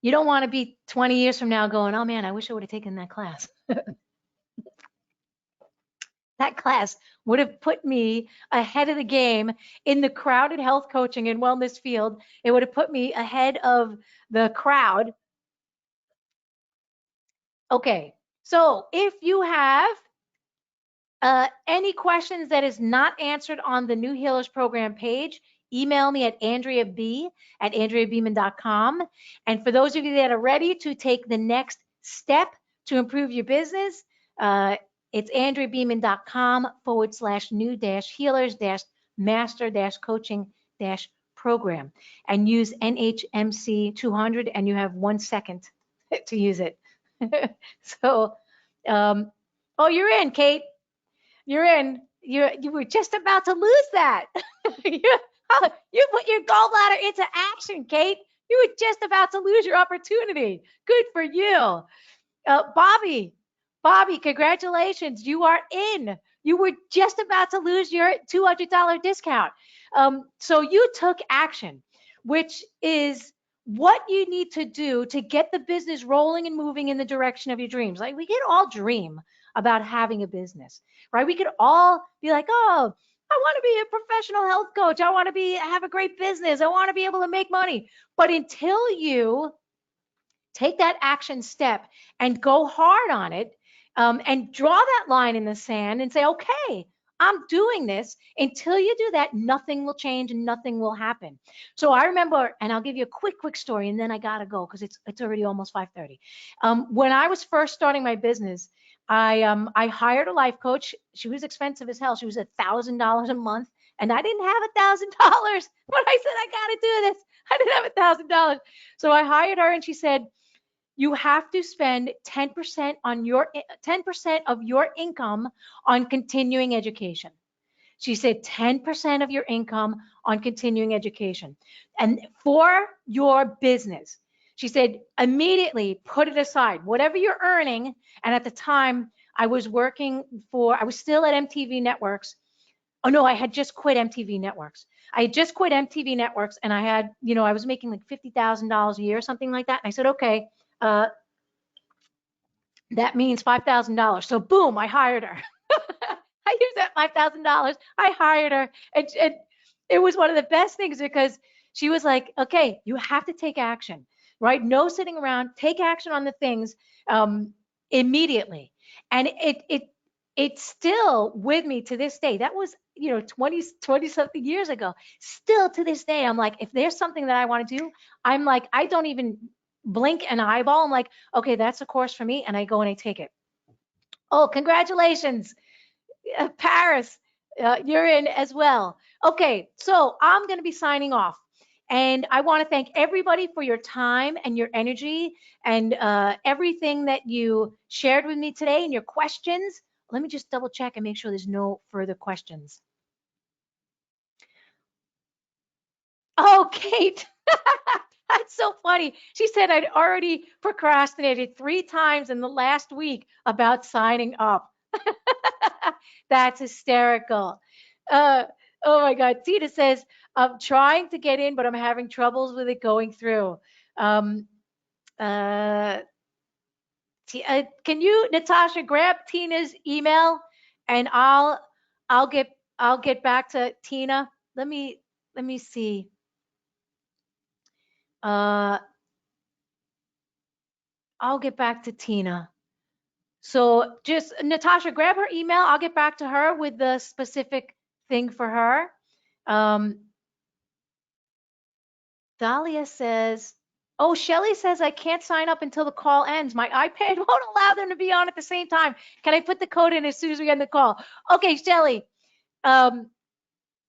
You don't want to be 20 years from now going, oh man, I wish I would have taken that class. That class would have put me ahead of the game in the crowded health coaching and wellness field. It would have put me ahead of the crowd. Okay, so if you have any questions that is not answered on the New Healers Program page, email me at andreabeeman.com. And for those of you that are ready to take the next step to improve your business, it's andreabeeman.com/new-healers-master-coaching-program and use NHMC 200 and you have 1 second to use it. So, oh, you're in, Kate. You're in. You were just about to lose that. you put your gallbladder into action, Kate. You were just about to lose your opportunity. Good for you. Bobby, congratulations. You are in. You were just about to lose your $200 discount. So you took action, which is what you need to do to get the business rolling and moving in the direction of your dreams. Like we can all dream about having a business, right? We could all be like, oh, I want to be a professional health coach. I want to have a great business. I want to be able to make money. But until you take that action step and go hard on it, and draw that line in the sand and say, okay, I'm doing this. Until you do that, nothing will change and nothing will happen. So I remember, and I'll give you a quick story, and then I gotta go because it's already almost 5:30. When I was first starting my business, I hired a life coach. She was expensive as hell. She was $1,000 a month, and I didn't have $1,000 when I said I gotta do this. I didn't have $1,000, so I hired her, and she said, you have to spend 10% on your 10% of your income on continuing education. She said 10% of your income on continuing education. And for your business, she said immediately put it aside, whatever you're earning. And at the time, I was still at MTV Networks. Oh no, I had just quit MTV Networks. I had just quit MTV Networks, and I was making like $50,000 a year, something like that. And I said, okay, uh, that means $5,000. So boom, I hired her. I used that $5,000. I hired her, and it was one of the best things because she was like, "Okay, you have to take action, right? No sitting around. Take action on the things immediately." And it's still with me to this day. That was 20 something years ago. Still to this day, I'm like, if there's something that I want to do, I'm like, I don't even blink an eyeball. I'm like, okay, that's a course for me, and I go and I take it. Oh, congratulations, Paris, you're in as well. Okay, so I'm going to be signing off. And I want to thank everybody for your time and your energy and everything that you shared with me today and your questions. Let me just double check and make sure there's no further questions. Oh, Kate. That's so funny. She said I'd already procrastinated 3 times in the last week about signing up. That's hysterical. Uh, oh my God. Tina says, I'm trying to get in, but I'm having troubles with it going through. Um, uh, can you, Natasha, grab Tina's email and I'll get back to Tina. Let me see. Uh, I'll get back to Tina. So just Natasha, grab her email. I'll get back to her with the specific thing for her. Um, Dahlia says, oh, Shelly says I can't sign up until the call ends. My iPad won't allow them to be on at the same time. Can I put the code in as soon as we end the call? Okay, Shelly. Um,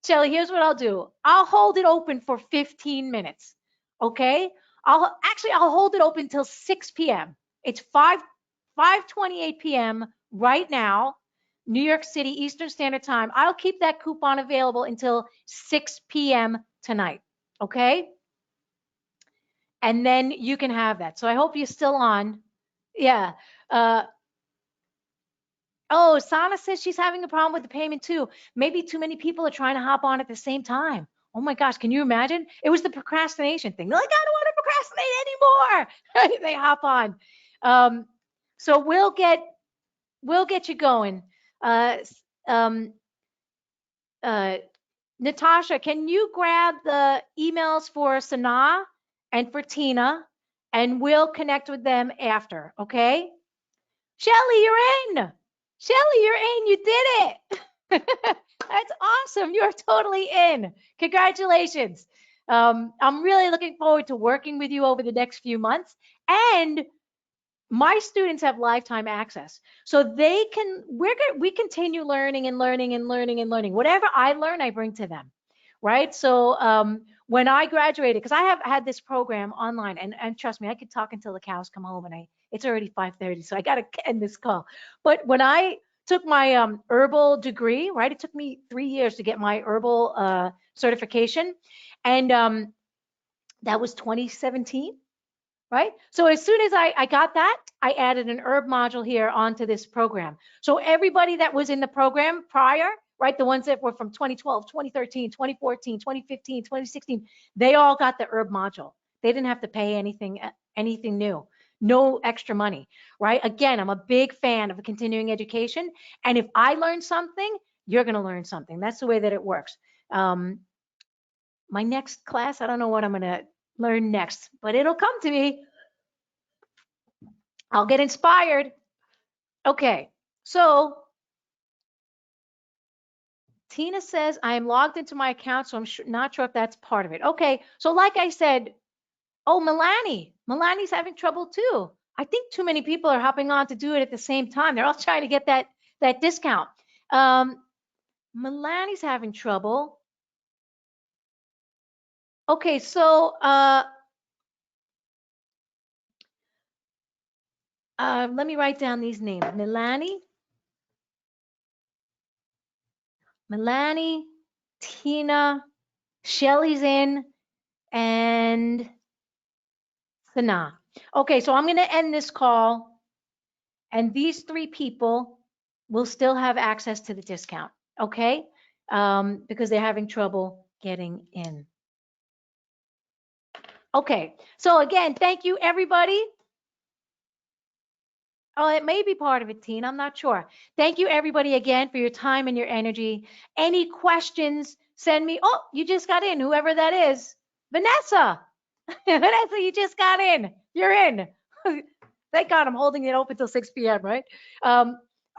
Shelly, here's what I'll do. I'll hold it open for 15 minutes. Okay? I'll hold it open till 6 p.m. It's 5:28 p.m. right now, New York City Eastern Standard Time. I'll keep that coupon available until 6 p.m. tonight. Okay? And then you can have that. So I hope you're still on. Yeah. Uh, oh, Sana says she's having a problem with the payment too. Maybe too many people are trying to hop on at the same time. Oh my gosh, can you imagine? It was the procrastination thing. They're like, I don't want to procrastinate anymore. They hop on. So we'll get you going. Uh, um, uh, Natasha, can you grab the emails for Sana and for Tina, and we'll connect with them after, okay? Shelly, you're in. Shelly, you're in. You did it. That's awesome. You're totally in. Congratulations. I'm really looking forward to working with you over the next few months. And my students have lifetime access, so we continue learning and learning and learning and learning. Whatever I learn, I bring to them, right? So when I graduated, because I have had this program online, and trust me, I could talk until the cows come home, and it's already 5:30, so I got to end this call. But when I took my herbal degree, right, it took me 3 years to get my herbal certification, and that was 2017. right? So as soon as I got that, I added an herb module here onto this program. So everybody that was in the program prior, right, the ones that were from 2012, 2013, 2014, 2015, 2016, they all got the herb module. They didn't have to pay anything new, no extra money, right? Again, I'm a big fan of continuing education. And if I learn something, you're going to learn something. That's the way that it works. My next class, I don't know what I'm going to learn next, but it'll come to me. I'll get inspired. Okay, so Tina says, I am logged into my account, so I'm not sure if that's part of it. Okay, so like I said, oh, Milani's having trouble too. I think too many people are hopping on to do it at the same time. They're all trying to get that discount. Milani's having trouble. Okay, so let me write down these names. Milani, Tina, Shelly's in, and Sana. Okay, so I'm going to end this call, and these three people will still have access to the discount, okay? Because they're having trouble getting in. Okay, so again, thank you, everybody. Oh, it may be part of it, Tina. I'm not sure. Thank you, everybody, again, for your time and your energy. Any questions, send me. Oh, you just got in, whoever that is. Vanessa. Vanessa, you just got in. You're in. Thank God I'm holding it open till 6 p.m., right?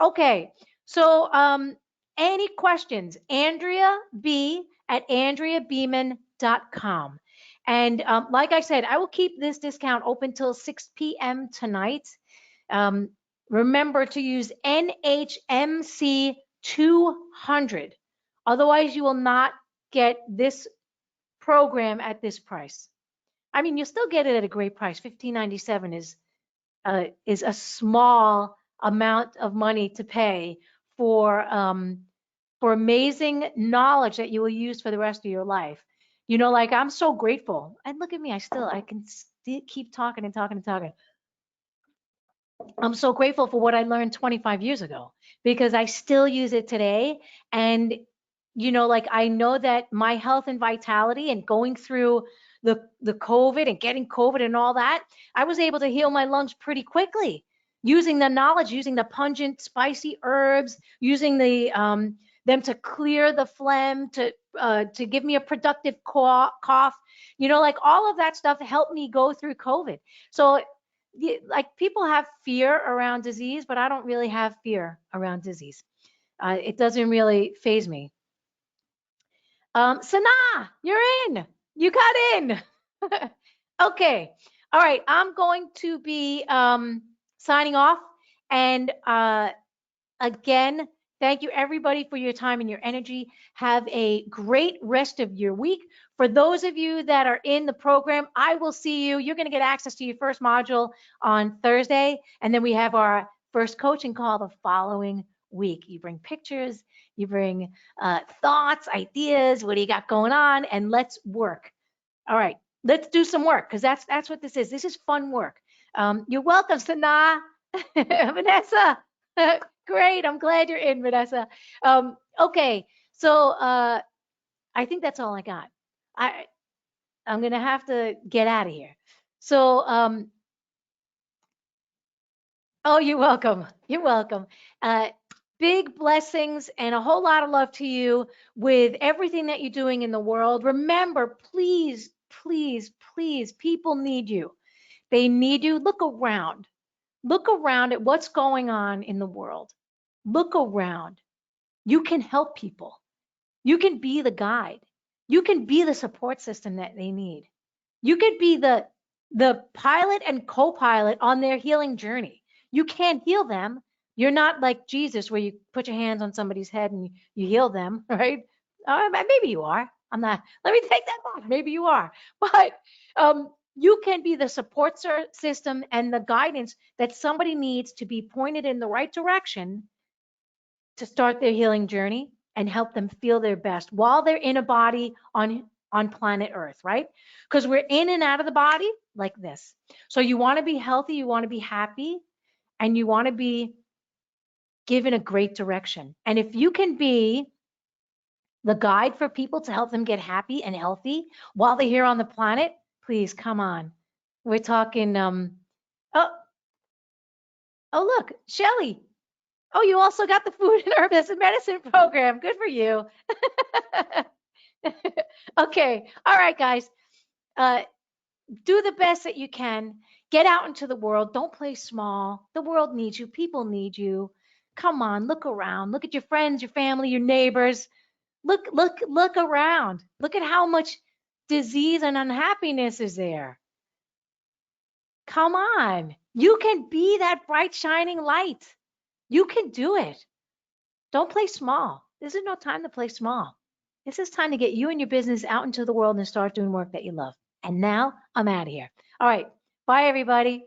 Okay. So any questions? Andrea B at AndreaBeeman.com. And like I said, I will keep this discount open till 6 p.m. tonight. Remember to use NHMC 200. Otherwise, you will not get this program at this price. I mean, you'll still get it at a great price. $15.97 is a small amount of money to pay for amazing knowledge that you will use for the rest of your life. You know, like I'm so grateful. And look at me, I can keep talking and talking and talking. I'm so grateful for what I learned 25 years ago because I still use it today. And, you know, like I know that my health and vitality and going through the COVID and getting COVID and all that, I was able to heal my lungs pretty quickly using the knowledge, using the pungent, spicy herbs, using them to clear the phlegm, to give me a productive cough. You know, like all of that stuff helped me go through COVID. So like people have fear around disease, but I don't really have fear around disease. It doesn't really phase me. Sana, you're in. You got in. Okay. All right. I'm going to be signing off. And again, thank you everybody for your time and your energy. Have a great rest of your week. For those of you that are in the program, I will see you. You're going to get access to your first module on Thursday. And then we have our first coaching call the following week. You bring pictures, you bring thoughts, ideas, what do you got going on? And let's work. All right, let's do some work because that's what this is. This is fun work. You're welcome, Sana. Vanessa. Great. I'm glad you're in, Vanessa. Okay, so I think that's all I got. I'm gonna have to get out of here. So oh, you're welcome. You're welcome. Big blessings and a whole lot of love to you with everything that you're doing in the world. Remember, please, please, please, people need you. They need you. Look around. Look around at what's going on in the world. Look around. You can help people. You can be the guide. You can be the support system that they need. You could be the pilot and co-pilot on their healing journey. You can't heal them. You're not like Jesus where you put your hands on somebody's head and you heal them, right? Maybe you are. I'm not. Let me take that back. Maybe you are. But you can be the support system and the guidance that somebody needs to be pointed in the right direction to start their healing journey and help them feel their best while they're in a body on planet Earth, right? Because we're in and out of the body. like this. So you want to be healthy, you want to be happy, and you want to be given a great direction. And if you can be the guide for people to help them get happy and healthy while they're here on the planet, please come on. We're talking oh oh look, Shelly. Oh, you also got the food and herbs and medicine program. Good for you. Okay. All right, guys. Uh, do the best that you can. Get out into the world. Don't play small. The world needs you. People need you. Come on, look around. Look at your friends, your family, your neighbors. Look around. Look at how much disease and unhappiness is there. Come on. You can be that bright, shining light. You can do it. Don't play small. This is no time to play small. This is time to get you and your business out into the world and start doing work that you love. And now I'm out of here. All right. Bye, everybody.